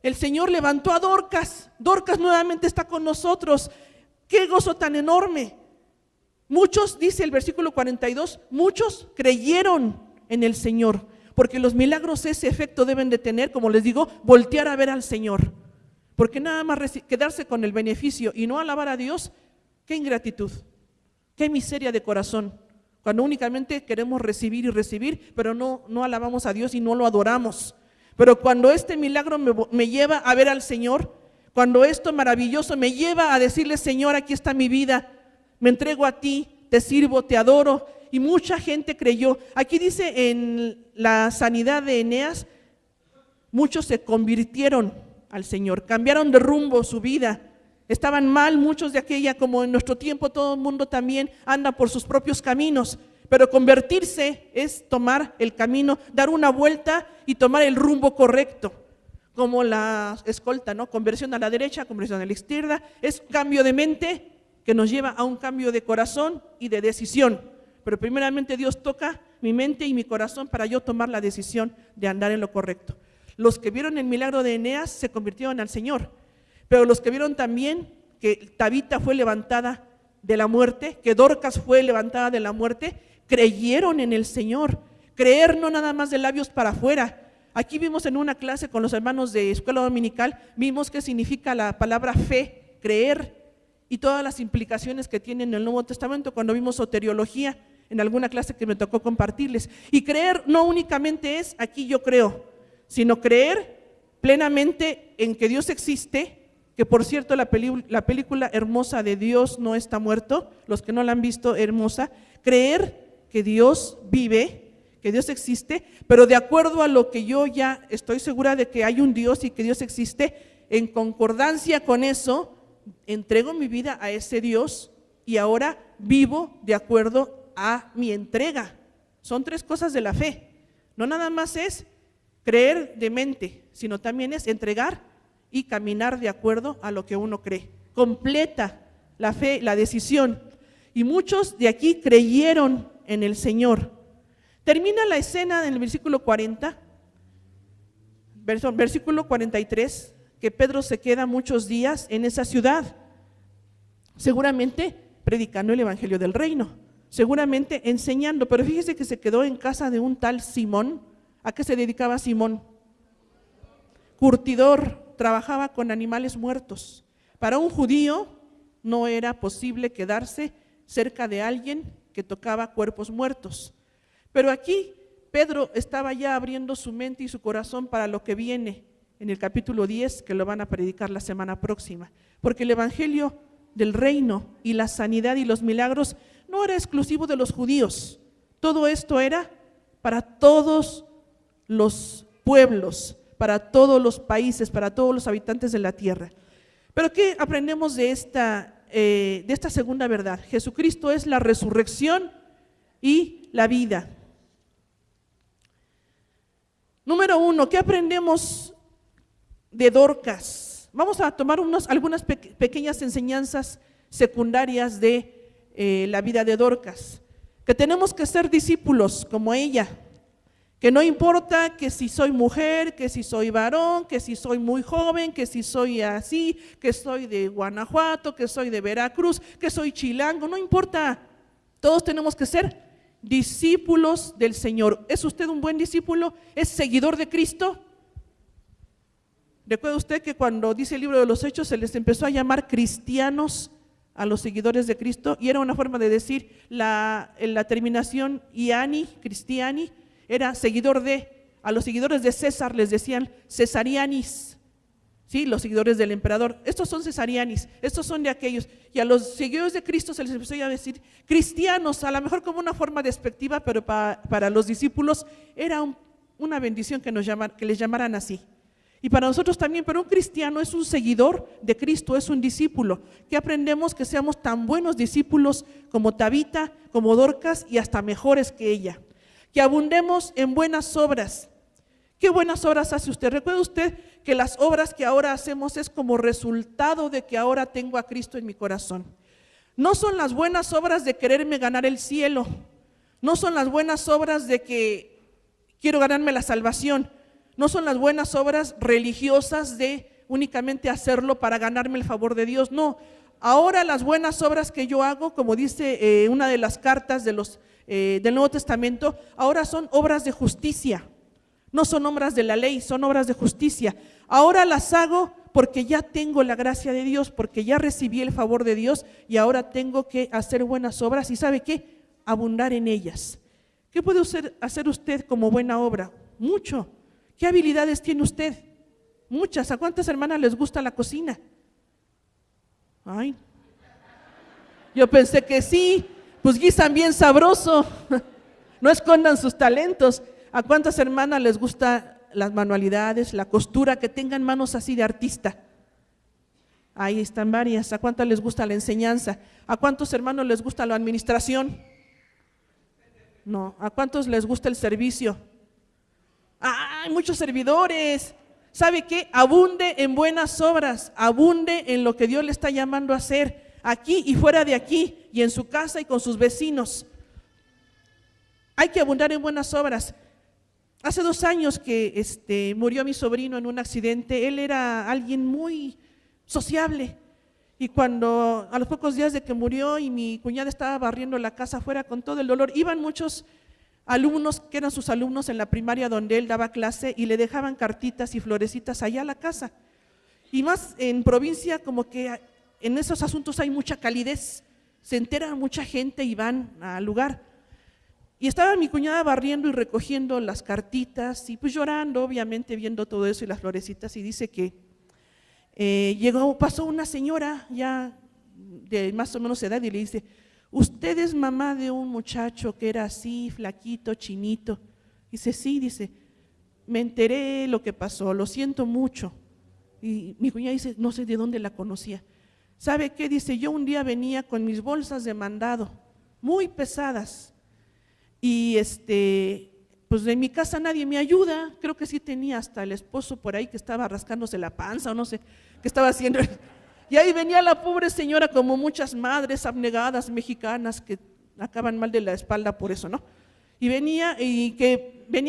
El Señor levantó a Dorcas, Dorcas nuevamente está con nosotros. ¡Qué gozo tan enorme! Muchos, dice el versículo 42, muchos creyeron en el Señor, porque los milagros ese efecto deben de tener, como les digo, voltear a ver al Señor. Porque nada más quedarse con el beneficio y no alabar a Dios, qué ingratitud, qué miseria de corazón. Cuando únicamente queremos recibir y recibir, pero no alabamos a Dios y no lo adoramos. Pero cuando este milagro me lleva a ver al Señor, cuando esto maravilloso me lleva a decirle, Señor, aquí está mi vida, me entrego a ti, te sirvo, te adoro, y mucha gente creyó. Aquí dice en la sanidad de Eneas, muchos se convirtieron al Señor, cambiaron de rumbo su vida. Estaban mal muchos de aquella, como en nuestro tiempo todo el mundo también anda por sus propios caminos, pero convertirse es tomar el camino, dar una vuelta y tomar el rumbo correcto, como la escolta, ¿no? Conversión a la derecha, conversión a la izquierda, es cambio de mente que nos lleva a un cambio de corazón y de decisión. Pero primeramente Dios toca mi mente y mi corazón para yo tomar la decisión de andar en lo correcto. Los que vieron el milagro de Eneas se convirtieron al Señor. Pero los que vieron también que Tabita fue levantada de la muerte, que Dorcas fue levantada de la muerte, creyeron en el Señor. Creer no nada más de labios para afuera. Aquí vimos en una clase con los hermanos de escuela dominical, vimos qué significa la palabra fe, creer, y todas las implicaciones que tiene en el Nuevo Testamento cuando vimos soteriología, en alguna clase que me tocó compartirles. Y creer no únicamente es aquí yo creo, sino creer plenamente en que Dios existe. Que por cierto la película hermosa de Dios no está muerto, los que no la han visto, hermosa. Creer que Dios vive, que Dios existe, pero de acuerdo a lo que yo ya estoy segura de que hay un Dios y que Dios existe, en concordancia con eso, entrego mi vida a ese Dios y ahora vivo de acuerdo a mi entrega. Son 3 cosas de la fe. No nada más es creer de mente, sino también es entregar y caminar de acuerdo a lo que uno cree. Completa la fe, la decisión. Y muchos de aquí creyeron en el Señor. Termina la escena en el versículo 40, versículo 43, que Pedro se queda muchos días en esa ciudad, seguramente predicando el evangelio del reino, seguramente enseñando, pero fíjese que se quedó en casa de un tal Simón. ¿A qué se dedicaba Simón? Curtidor, trabajaba con animales muertos. Para un judío no era posible quedarse cerca de alguien que tocaba cuerpos muertos. Pero aquí Pedro estaba ya abriendo su mente y su corazón para lo que viene en el capítulo 10, que lo van a predicar la semana próxima. Porque el evangelio del reino y la sanidad y los milagros no era exclusivo de los judíos. Todo esto era para todos los pueblos, para todos los países, para todos los habitantes de la tierra. Pero ¿qué aprendemos de esta segunda verdad? Jesucristo es la resurrección y la vida. Número 1, ¿qué aprendemos de Dorcas? Vamos a tomar algunas pequeñas enseñanzas secundarias de la vida de Dorcas. Que tenemos que ser discípulos como ella. Que no importa que si soy mujer, que si soy varón, que si soy muy joven, que si soy así, que soy de Guanajuato, que soy de Veracruz, que soy chilango, no importa. Todos tenemos que ser discípulos del Señor. ¿Es usted un buen discípulo? ¿Es seguidor de Cristo? ¿Recuerda usted que cuando dice el libro de los Hechos se les empezó a llamar cristianos a los seguidores de Cristo? Y era una forma de decir la terminación iani, cristiani, era seguidor de. A los seguidores de César les decían cesarianis. ¿sí? Los seguidores del emperador. Estos son cesarianis, estos son de aquellos. Y a los seguidores de Cristo se les empezó a decir cristianos, a lo mejor como una forma despectiva, pero para los discípulos era una bendición que les llamaran así. Y para nosotros también, pero un cristiano es un seguidor de Cristo, es un discípulo. Que aprendemos que seamos tan buenos discípulos como Tabita, como Dorcas y hasta mejores que ella. Que abundemos en buenas obras. ¿Qué buenas obras hace usted? ¿Recuerda usted que las obras que ahora hacemos es como resultado de que ahora tengo a Cristo en mi corazón? No son las buenas obras de quererme ganar el cielo, no son las buenas obras de que quiero ganarme la salvación, no son las buenas obras religiosas de únicamente hacerlo para ganarme el favor de Dios, no. Ahora las buenas obras que yo hago, como dice una de las cartas del Nuevo Testamento, ahora son obras de justicia. No son obras de la ley, son obras de justicia. Ahora las hago porque ya tengo la gracia de Dios, porque ya recibí el favor de Dios y ahora tengo que hacer buenas obras y ¿sabe qué? Abundar en ellas. ¿Qué puede hacer usted como buena obra? Mucho. ¿Qué habilidades tiene usted? Muchas. ¿A cuántas hermanas les gusta la cocina? Ay, yo pensé que sí, pues guisan bien sabroso. No escondan sus talentos. ¿A cuántas hermanas les gusta las manualidades, la costura, que tengan manos así de artista? Ahí están varias. ¿A cuántas les gusta la enseñanza? ¿A cuántos hermanos les gusta la administración? No. ¿A cuántos les gusta el servicio? ¡Ay, muchos servidores! ¿Sabe qué? Abunde en buenas obras, abunde en lo que Dios le está llamando a hacer, aquí y fuera de aquí, y en su casa y con sus vecinos. Hay que abundar en buenas obras. Hace 2 años que murió mi sobrino en un accidente. Él era alguien muy sociable y cuando a los pocos días de que murió y mi cuñada estaba barriendo la casa afuera con todo el dolor, iban muchos alumnos que eran sus alumnos en la primaria donde él daba clase y le dejaban cartitas y florecitas allá a la casa. Y más en provincia, como que en esos asuntos hay mucha calidez, se entera mucha gente y van al lugar. Y estaba mi cuñada barriendo y recogiendo las cartitas y pues llorando, obviamente viendo todo eso y las florecitas, y dice que pasó una señora ya de más o menos edad y le dice: ¿usted es mamá de un muchacho que era así, flaquito, chinito? Dice: sí, dice, me enteré lo que pasó, lo siento mucho. Y mi cuñada dice: no sé de dónde la conocía. ¿Sabe qué? Dice: yo un día venía con mis bolsas de mandado, muy pesadas, y pues en mi casa nadie me ayuda. Creo que sí tenía hasta el esposo por ahí que estaba rascándose la panza o no sé qué estaba haciendo. Y ahí venía la pobre señora, como muchas madres abnegadas mexicanas que acaban mal de la espalda por eso, ¿no? Y venía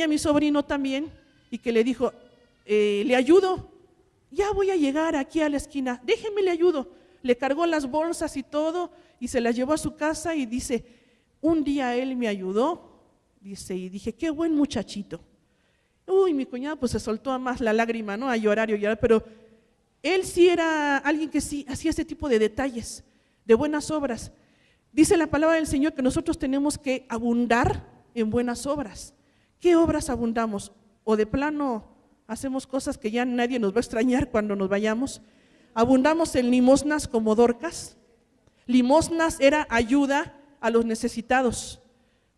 mi sobrino también y que le dijo: le ayudo, ya voy a llegar aquí a la esquina, déjeme le ayudo. Le cargó las bolsas y todo y se las llevó a su casa y dice: un día él me ayudó, dice, y dije: qué buen muchachito. Uy, mi cuñada pues se soltó más la lágrima, ¿no? A llorar, pero él sí era alguien que sí hacía ese tipo de detalles, de buenas obras. Dice la palabra del Señor que nosotros tenemos que abundar en buenas obras. ¿Qué obras abundamos? O de plano hacemos cosas que ya nadie nos va a extrañar cuando nos vayamos. Abundamos en limosnas como Dorcas. Limosnas era ayuda a los necesitados,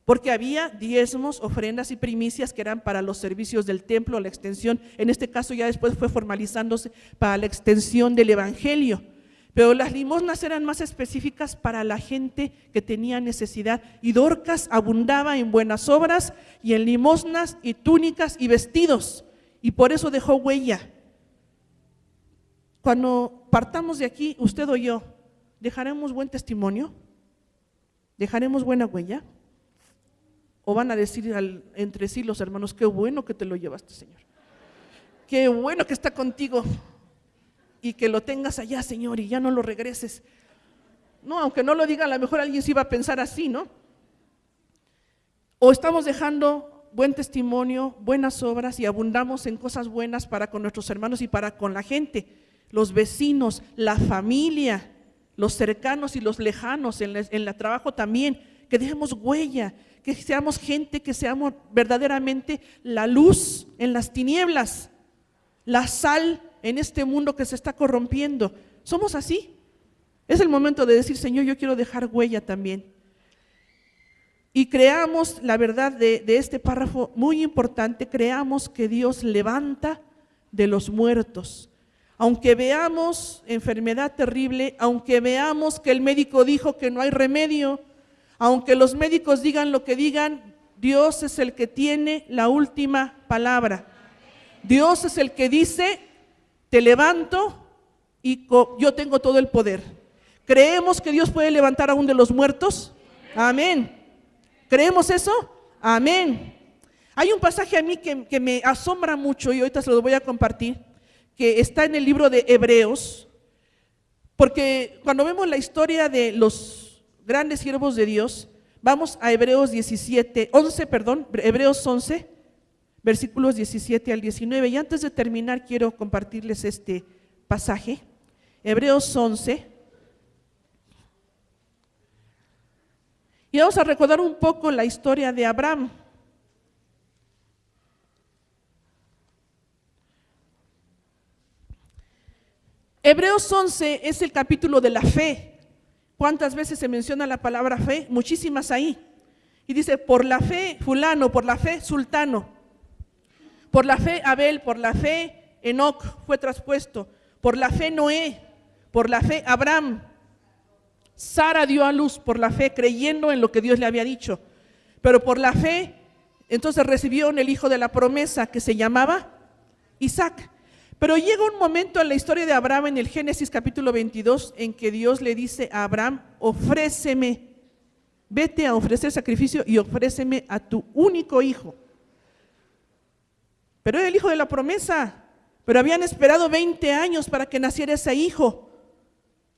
porque había diezmos, ofrendas y primicias que eran para los servicios del templo, la extensión, en este caso ya después fue formalizándose para la extensión del evangelio, pero las limosnas eran más específicas para la gente que tenía necesidad, y Dorcas abundaba en buenas obras y en limosnas y túnicas y vestidos, y por eso dejó huella. Cuando partamos de aquí, usted o yo, ¿dejaremos buen testimonio? ¿Dejaremos buena huella? ¿O van a decir entre sí los hermanos: qué bueno que te lo llevaste, Señor, qué bueno que está contigo y que lo tengas allá, Señor, y ya no lo regreses? No, aunque no lo diga, a lo mejor alguien sí iba a pensar así, ¿no? ¿O estamos dejando buen testimonio, buenas obras y abundamos en cosas buenas para con nuestros hermanos y para con la gente, los vecinos, la familia, los cercanos y los lejanos, en el trabajo también? Que dejemos huella, que seamos gente, que seamos verdaderamente la luz en las tinieblas, la sal en este mundo que se está corrompiendo. Somos así. Es el momento de decir, Señor, yo quiero dejar huella también. Y creamos, la verdad de este párrafo muy importante, creamos que Dios levanta de los muertos. Aunque veamos enfermedad terrible, aunque veamos que el médico dijo que no hay remedio, aunque los médicos digan lo que digan, Dios es el que tiene la última palabra. Dios es el que dice, te levanto y yo tengo todo el poder. ¿Creemos que Dios puede levantar aún de los muertos? Amén. ¿Creemos eso? Amén. Hay un pasaje a mí que me asombra mucho y ahorita se lo voy a compartir, que está en el libro de Hebreos, porque cuando vemos la historia de los grandes siervos de Dios, vamos a Hebreos 11, versículos 17 al 19, y antes de terminar quiero compartirles este pasaje, Hebreos 11, y vamos a recordar un poco la historia de Abraham. Hebreos 11 es el capítulo de la fe. ¿Cuántas veces se menciona la palabra fe? Muchísimas ahí. Y dice, por la fe fulano, por la fe sultano, por la fe Abel, por la fe Enoc fue traspuesto, por la fe Noé, por la fe Abraham. Sara dio a luz por la fe, creyendo en lo que Dios le había dicho. Pero por la fe, entonces recibieron el hijo de la promesa que se llamaba Isaac. Pero llega un momento en la historia de Abraham, en el Génesis capítulo 22, en que Dios le dice a Abraham, ofréceme, vete a ofrecer sacrificio y ofréceme a tu único hijo. Pero era el hijo de la promesa, pero habían esperado 20 años para que naciera ese hijo.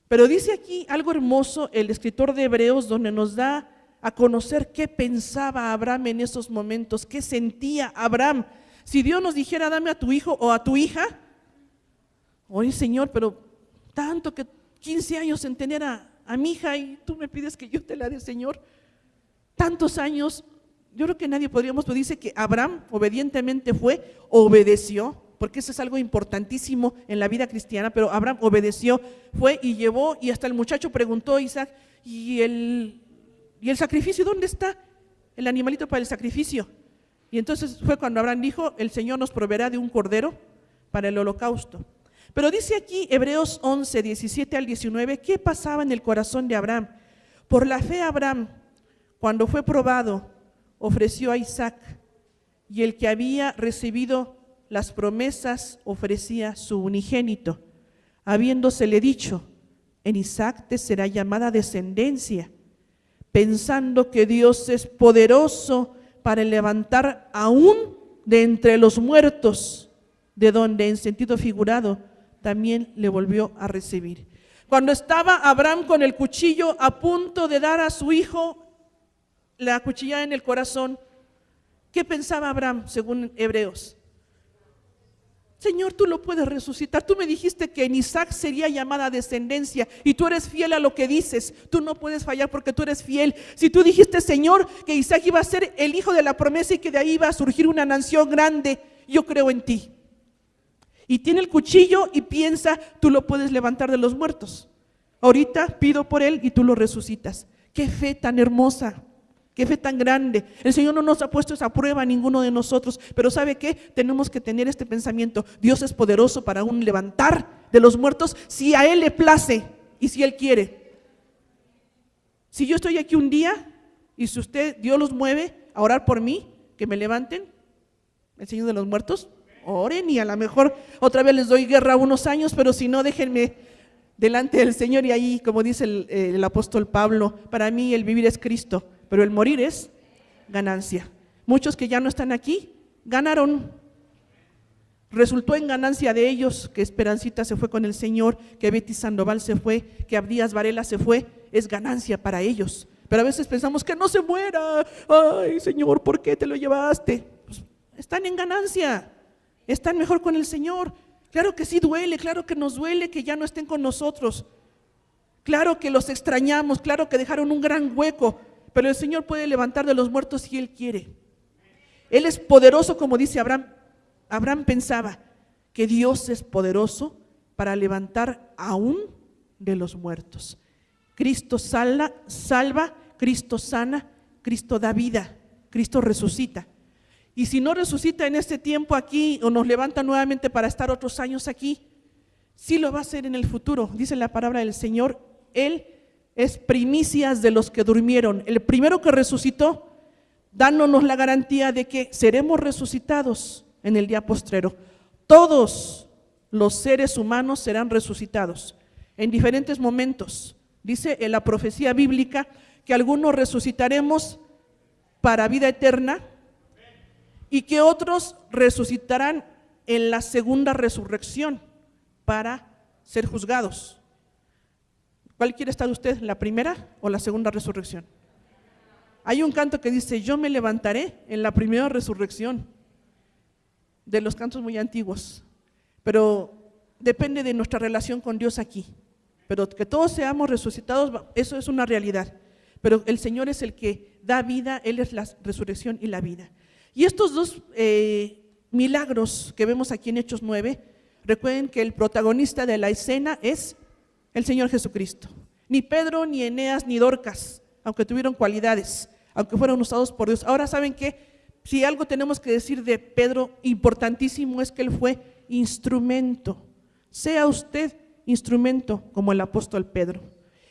Pero dice aquí algo hermoso el escritor de Hebreos, donde nos da a conocer qué pensaba Abraham en esos momentos, qué sentía Abraham. Si Dios nos dijera, dame a tu hijo o a tu hija, oye Señor, pero tanto que 15 años en tener a mi hija y tú me pides que yo te la dé, Señor, tantos años, yo creo que nadie podríamos, pero dice que Abraham obedientemente obedeció, porque eso es algo importantísimo en la vida cristiana, pero Abraham obedeció, fue y llevó, y hasta el muchacho preguntó a Isaac, ¿y el sacrificio dónde está? El animalito para el sacrificio. Y entonces fue cuando Abraham dijo, el Señor nos proveerá de un cordero para el holocausto. Pero dice aquí Hebreos 11, 17 al 19, ¿qué pasaba en el corazón de Abraham? Por la fe Abraham, cuando fue probado, ofreció a Isaac, y el que había recibido las promesas ofrecía su unigénito, habiéndosele dicho, en Isaac te será llamada descendencia, pensando que Dios es poderoso para levantar aún de entre los muertos, de donde en sentido figurado también le volvió a recibir. Cuando estaba Abraham con el cuchillo a punto de dar a su hijo la cuchillada en el corazón, ¿qué pensaba Abraham según Hebreos? Señor, tú lo puedes resucitar. Tú me dijiste que en Isaac sería llamada descendencia y tú eres fiel a lo que dices. Tú no puedes fallar porque tú eres fiel. Si tú dijiste, Señor, que Isaac iba a ser el hijo de la promesa y que de ahí iba a surgir una nación grande, yo creo en ti. Y tiene el cuchillo y piensa, tú lo puedes levantar de los muertos. Ahorita pido por él y tú lo resucitas. Qué fe tan hermosa. Qué fe tan grande. El Señor no nos ha puesto esa prueba a ninguno de nosotros, pero ¿sabe qué? Tenemos que tener este pensamiento. Dios es poderoso para aún levantar de los muertos si a Él le place y si Él quiere. Si yo estoy aquí un día y si Dios los mueve a orar por mí, que me levanten, el Señor de los muertos, oren y a lo mejor otra vez les doy guerra unos años, pero si no, déjenme delante del Señor y ahí, como dice el apóstol Pablo, para mí el vivir es Cristo, pero el morir es ganancia. Muchos que ya no están aquí, ganaron. Resultó en ganancia de ellos que Esperancita se fue con el Señor, que Betty Sandoval se fue, que Abdías Varela se fue, es ganancia para ellos. Pero a veces pensamos que no se muera. Ay, Señor, ¿por qué te lo llevaste? Pues, están en ganancia, están mejor con el Señor. Claro que sí duele, claro que nos duele que ya no estén con nosotros. Claro que los extrañamos, claro que dejaron un gran hueco, pero el Señor puede levantar de los muertos si Él quiere. Él es poderoso, como dice Abraham. Abraham pensaba, que Dios es poderoso para levantar aún de los muertos. Cristo salva, Cristo sana, Cristo da vida, Cristo resucita. Y si no resucita en este tiempo aquí o nos levanta nuevamente para estar otros años aquí, sí lo va a hacer en el futuro. Dice la palabra del Señor, Él es primicias de los que durmieron. El primero que resucitó, dándonos la garantía de que seremos resucitados en el día postrero. Todos los seres humanos serán resucitados en diferentes momentos. Dice en la profecía bíblica que algunos resucitaremos para vida eterna y que otros resucitarán en la segunda resurrección para ser juzgados. ¿Cuál quiere estar usted, la primera o la segunda resurrección? Hay un canto que dice, yo me levantaré en la primera resurrección, de los cantos muy antiguos, pero depende de nuestra relación con Dios aquí. Pero que todos seamos resucitados, eso es una realidad. Pero el Señor es el que da vida, Él es la resurrección y la vida. Y estos dos milagros que vemos aquí en Hechos 9, recuerden que el protagonista de la escena es el Señor Jesucristo. Ni Pedro, ni Eneas, ni Dorcas, aunque tuvieron cualidades, aunque fueron usados por Dios. Ahora, ¿saben qué? Si algo tenemos que decir de Pedro importantísimo es que él fue instrumento. Sea usted instrumento como el apóstol Pedro.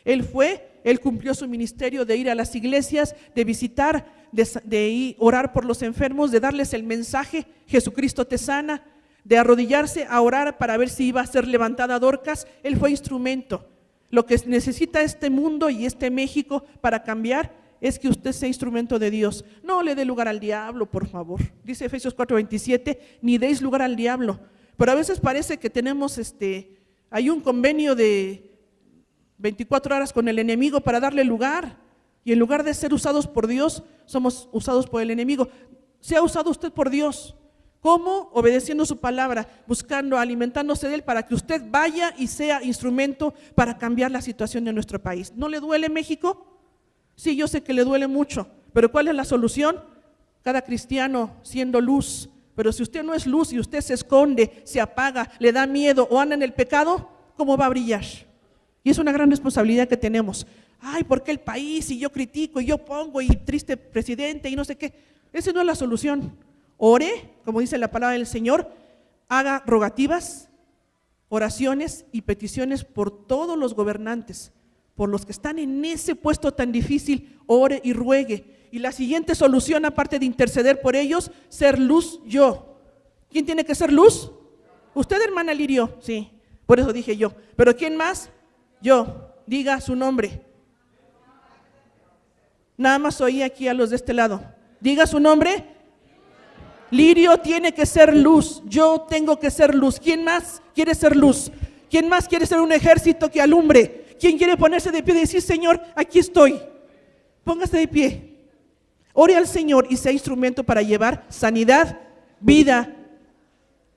Él cumplió su ministerio de ir a las iglesias, de visitar, de ir orar por los enfermos, de darles el mensaje, Jesucristo te sana, de arrodillarse a orar para ver si iba a ser levantada Dorcas. Él fue instrumento. Lo que necesita este mundo y este México para cambiar es que usted sea instrumento de Dios. No le dé lugar al diablo, por favor. Dice Efesios 4:27, ni deis lugar al diablo. Pero a veces parece que tenemos hay un convenio de 24 horas con el enemigo para darle lugar. Y en lugar de ser usados por Dios, somos usados por el enemigo. Sea usado usted por Dios. ¿Cómo? Obedeciendo su palabra, buscando, alimentándose de Él para que usted vaya y sea instrumento para cambiar la situación de nuestro país. ¿No le duele México? Sí, yo sé que le duele mucho, pero ¿cuál es la solución? Cada cristiano siendo luz. Pero si usted no es luz y usted se esconde, se apaga, le da miedo o anda en el pecado, ¿cómo va a brillar? Y es una gran responsabilidad que tenemos. Ay, ¿por qué el país? Y yo critico y yo pongo y triste presidente y no sé qué. Esa no es la solución. Ore, como dice la palabra del Señor, haga rogativas, oraciones y peticiones por todos los gobernantes, por los que están en ese puesto tan difícil, ore y ruegue. Y la siguiente solución, aparte de interceder por ellos, ser luz yo. ¿Quién tiene que ser luz? Usted, hermana Lirio, sí, por eso dije yo. ¿Pero quién más? Yo. Diga su nombre. Nada más oí aquí a los de este lado. Diga su nombre. Lirio tiene que ser luz, yo tengo que ser luz. ¿Quién más quiere ser luz? ¿Quién más quiere ser un ejército que alumbre? ¿Quién quiere ponerse de pie y decir, Señor, aquí estoy? Póngase de pie. Ore al Señor y sea instrumento para llevar sanidad, vida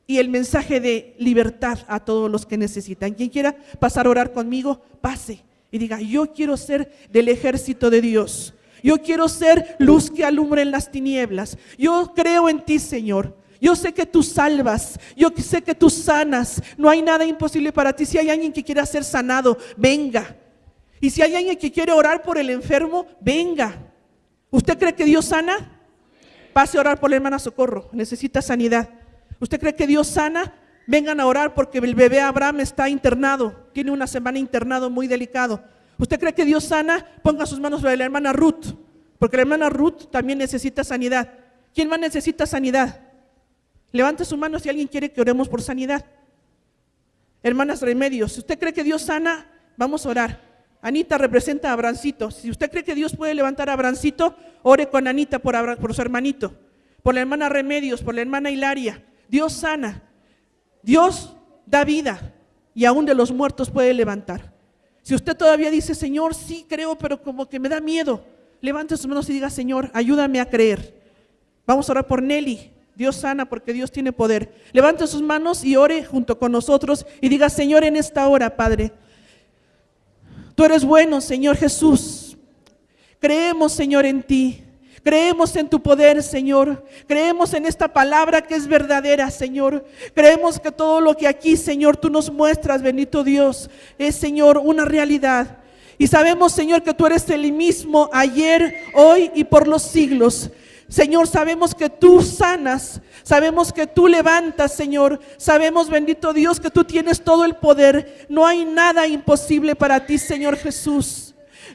y el mensaje de libertad a todos los que necesitan. Quien quiera pasar a orar conmigo, pase y diga, yo quiero ser del ejército de Dios. Yo quiero ser luz que alumbre en las tinieblas. Yo creo en ti, Señor. Yo sé que tú salvas, yo sé que tú sanas. No hay nada imposible para ti. Si hay alguien que quiera ser sanado, venga. Y si hay alguien que quiere orar por el enfermo, venga. ¿Usted cree que Dios sana? Pase a orar por la hermana Socorro, necesita sanidad. ¿Usted cree que Dios sana? Vengan a orar porque el bebé Abraham está internado, tiene una semana internado muy delicado. ¿Usted cree que Dios sana? Ponga sus manos sobre la hermana Ruth, porque la hermana Ruth también necesita sanidad. ¿Quién más necesita sanidad? Levante su mano si alguien quiere que oremos por sanidad. Hermanas Remedios, si usted cree que Dios sana, vamos a orar. Anita representa a Abrancito. Si usted cree que Dios puede levantar a Abrancito, ore con Anita por su hermanito, por la hermana Remedios, por la hermana Hilaria. Dios sana, Dios da vida y aún de los muertos puede levantar. Si usted todavía dice, Señor, sí creo, pero como que me da miedo, levante sus manos y diga, Señor, ayúdame a creer. Vamos a orar por Nelly. Dios sana porque Dios tiene poder. Levante sus manos y ore junto con nosotros y diga, Señor, en esta hora, Padre, tú eres bueno, Señor Jesús. Creemos, Señor, en ti. Creemos en tu poder, Señor. Creemos en esta palabra que es verdadera, Señor. Creemos que todo lo que aquí, Señor, tú nos muestras, bendito Dios, es, Señor, una realidad. Y sabemos, Señor, que tú eres el mismo ayer, hoy y por los siglos. Señor, sabemos que tú sanas, sabemos que tú levantas, Señor. Sabemos, bendito Dios, que tú tienes todo el poder. No hay nada imposible para ti, Señor Jesús.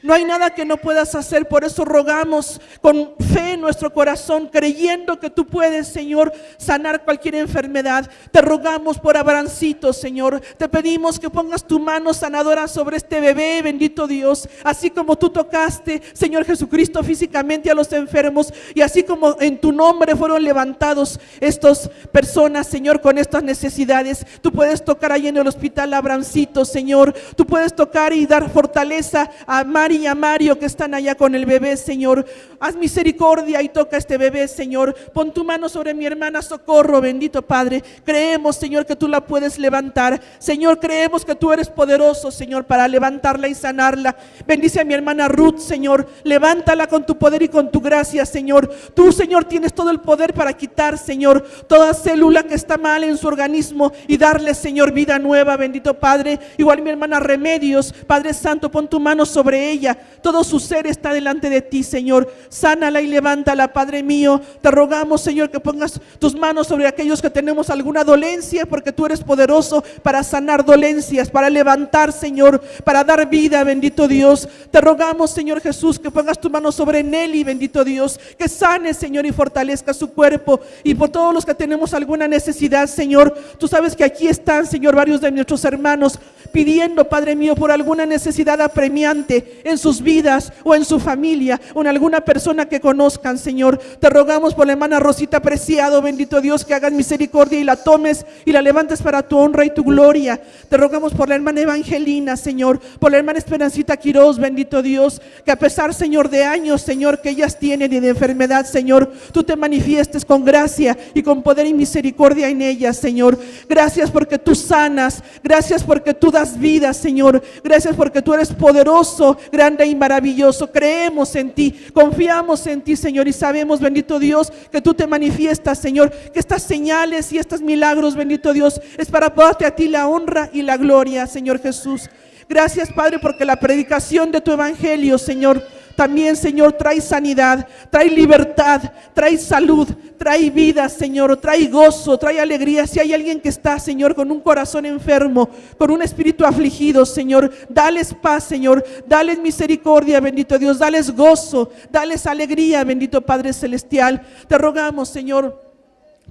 No hay nada que no puedas hacer, por eso rogamos con fe en nuestro corazón, creyendo que tú puedes, Señor, sanar cualquier enfermedad. Te rogamos por Abrancito, Señor. Te pedimos que pongas tu mano sanadora sobre este bebé, bendito Dios. Así como tú tocaste, Señor Jesucristo, físicamente a los enfermos, y así como en tu nombre fueron levantados estas personas, Señor, con estas necesidades. Tú puedes tocar ahí en el hospital a Abrancito, Señor. Tú puedes tocar y dar fortaleza a Mari y a Mario que están allá con el bebé, Señor. Haz misericordia y toca a este bebé, Señor. Pon tu mano sobre mi hermana Socorro, bendito Padre. Creemos, Señor, que tú la puedes levantar. Señor, creemos que tú eres poderoso, Señor, para levantarla y sanarla. Bendice a mi hermana Ruth, Señor. Levántala con tu poder y con tu gracia, Señor. Tú, Señor, tienes todo el poder para quitar, Señor, toda célula que está mal en su organismo y darle, Señor, vida nueva, bendito Padre. Igual mi hermana Remedios, Padre Santo, pon tu mano sobre ella. Todo su ser está delante de ti, Señor. Sánala y levántala, Padre mío. Te rogamos, Señor, que pongas tus manos sobre aquellos que tenemos alguna dolencia, porque tú eres poderoso para sanar dolencias, para levantar, Señor, para dar vida, bendito Dios. Te rogamos, Señor Jesús, que pongas tu mano sobre Nelly, bendito Dios, que sane, Señor, y fortalezca su cuerpo. Y por todos los que tenemos alguna necesidad, Señor, tú sabes que aquí están, Señor, varios de nuestros hermanos pidiendo, Padre mío, por alguna necesidad apremiante en sus vidas o en su familia o en alguna persona que conozcan, Señor. Te rogamos por la hermana Rosita Preciado, bendito Dios, que hagas misericordia y la tomes y la levantes para tu honra y tu gloria. Te rogamos por la hermana Evangelina, Señor, por la hermana Esperancita Quiroz, bendito Dios, que a pesar, Señor, de años, Señor, que ellas tienen y de enfermedad, Señor, tú te manifiestes con gracia y con poder y misericordia en ellas, Señor. Gracias porque tú sanas, gracias porque tú das vida, Señor. Gracias porque tú eres poderoso, grande y maravilloso. Creemos en ti, confiamos en ti, Señor, y sabemos, bendito Dios, que tú te manifiestas, Señor, que estas señales y estos milagros, bendito Dios, es para darte a ti la honra y la gloria, Señor Jesús. Gracias, Padre, porque la predicación de tu evangelio, Señor, también, Señor, trae sanidad, trae libertad, trae salud, trae vida, Señor, trae gozo, trae alegría. Si hay alguien que está, Señor, con un corazón enfermo, con un espíritu afligido, Señor, dales paz, Señor, dales misericordia, bendito Dios, dales gozo, dales alegría, bendito Padre Celestial. Te rogamos, Señor,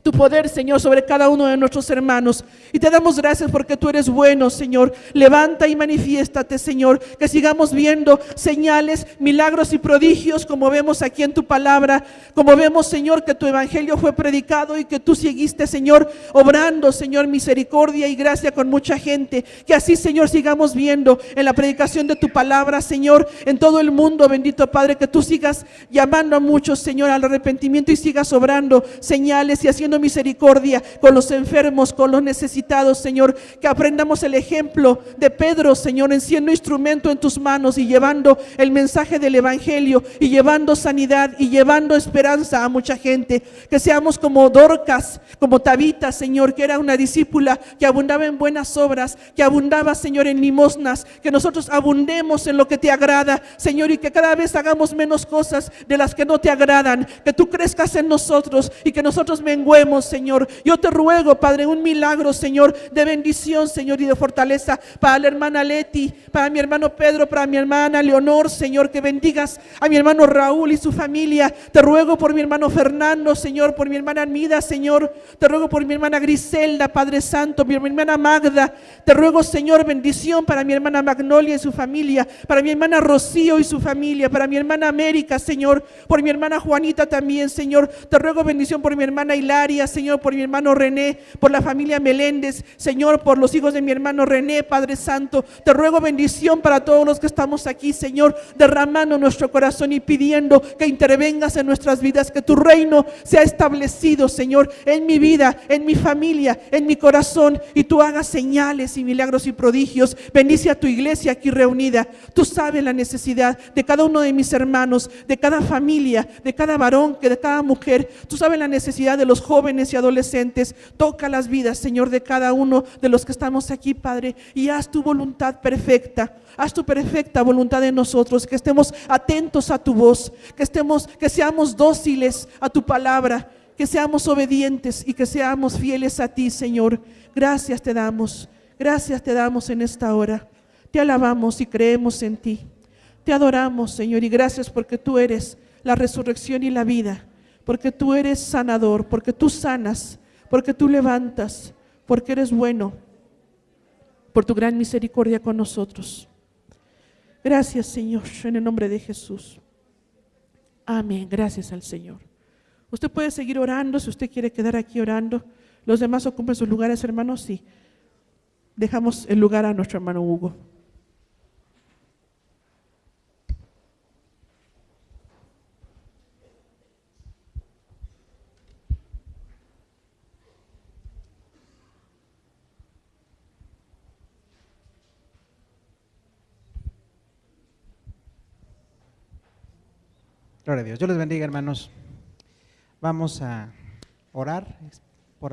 tu poder, Señor, sobre cada uno de nuestros hermanos. Y te damos gracias porque tú eres bueno, Señor. Levanta y manifiéstate, Señor. Que sigamos viendo señales, milagros y prodigios como vemos aquí en tu palabra. Como vemos, Señor, que tu evangelio fue predicado y que tú seguiste, Señor, obrando, Señor, misericordia y gracia con mucha gente. Que así, Señor, sigamos viendo en la predicación de tu palabra, Señor, en todo el mundo, bendito Padre. Que tú sigas llamando a muchos, Señor, al arrepentimiento y sigas obrando señales y haciendo misericordia con los enfermos, con los necesitados, Señor. Que aprendamos el ejemplo de Pedro, Señor, en siendo instrumento en tus manos y llevando el mensaje del evangelio y llevando sanidad y llevando esperanza a mucha gente. Que seamos como Dorcas, como Tabita, Señor, que era una discípula que abundaba en buenas obras, que abundaba, Señor, en limosnas. Que nosotros abundemos en lo que te agrada, Señor, y que cada vez hagamos menos cosas de las que no te agradan. Que tú crezcas en nosotros y que nosotros menguemos, Señor. Yo te ruego, Padre, un milagro, Señor, de bendición, Señor, y de fortaleza para la hermana Leti, para mi hermano Pedro, para mi hermana Leonor, Señor. Que bendigas a mi hermano Raúl y su familia. Te ruego por mi hermano Fernando, Señor, por mi hermana Armida, Señor. Te ruego por mi hermana Griselda, Padre Santo, mi hermana Magda. Te ruego, Señor, bendición para mi hermana Magnolia y su familia, para mi hermana Rocío y su familia, para mi hermana América, Señor, por mi hermana Juanita también, Señor. Te ruego bendición por mi hermana Hilaria plegaria, Señor, por mi hermano René, por la familia Meléndez, Señor, por los hijos de mi hermano René, Padre Santo. Te ruego bendición para todos los que estamos aquí, Señor, derramando nuestro corazón y pidiendo que intervengas en nuestras vidas, que tu reino sea establecido, Señor, en mi vida, en mi familia, en mi corazón, y tú hagas señales y milagros y prodigios. Bendice a tu iglesia aquí reunida. Tú sabes la necesidad de cada uno de mis hermanos, de cada familia, de cada varón, de cada mujer. Tú sabes la necesidad de los jóvenes y adolescentes. Toca las vidas, Señor, de cada uno de los que estamos aquí, Padre, y haz tu voluntad perfecta. Haz tu perfecta voluntad en nosotros, que estemos atentos a tu voz, que seamos dóciles a tu palabra, que seamos obedientes y que seamos fieles a ti, Señor. Gracias te damos en esta hora. Te alabamos y creemos en ti. Te adoramos, Señor, y gracias porque tú eres la resurrección y la vida, porque tú eres sanador, porque tú sanas, porque tú levantas, porque eres bueno, por tu gran misericordia con nosotros. Gracias, Señor, en el nombre de Jesús. Amén. Gracias al Señor. Usted puede seguir orando si usted quiere quedar aquí orando. Los demás ocupen sus lugares, hermanos. Sí. Dejamos el lugar a nuestro hermano Hugo. Gloria a Dios. Dios les bendiga, hermanos. Vamos a orar por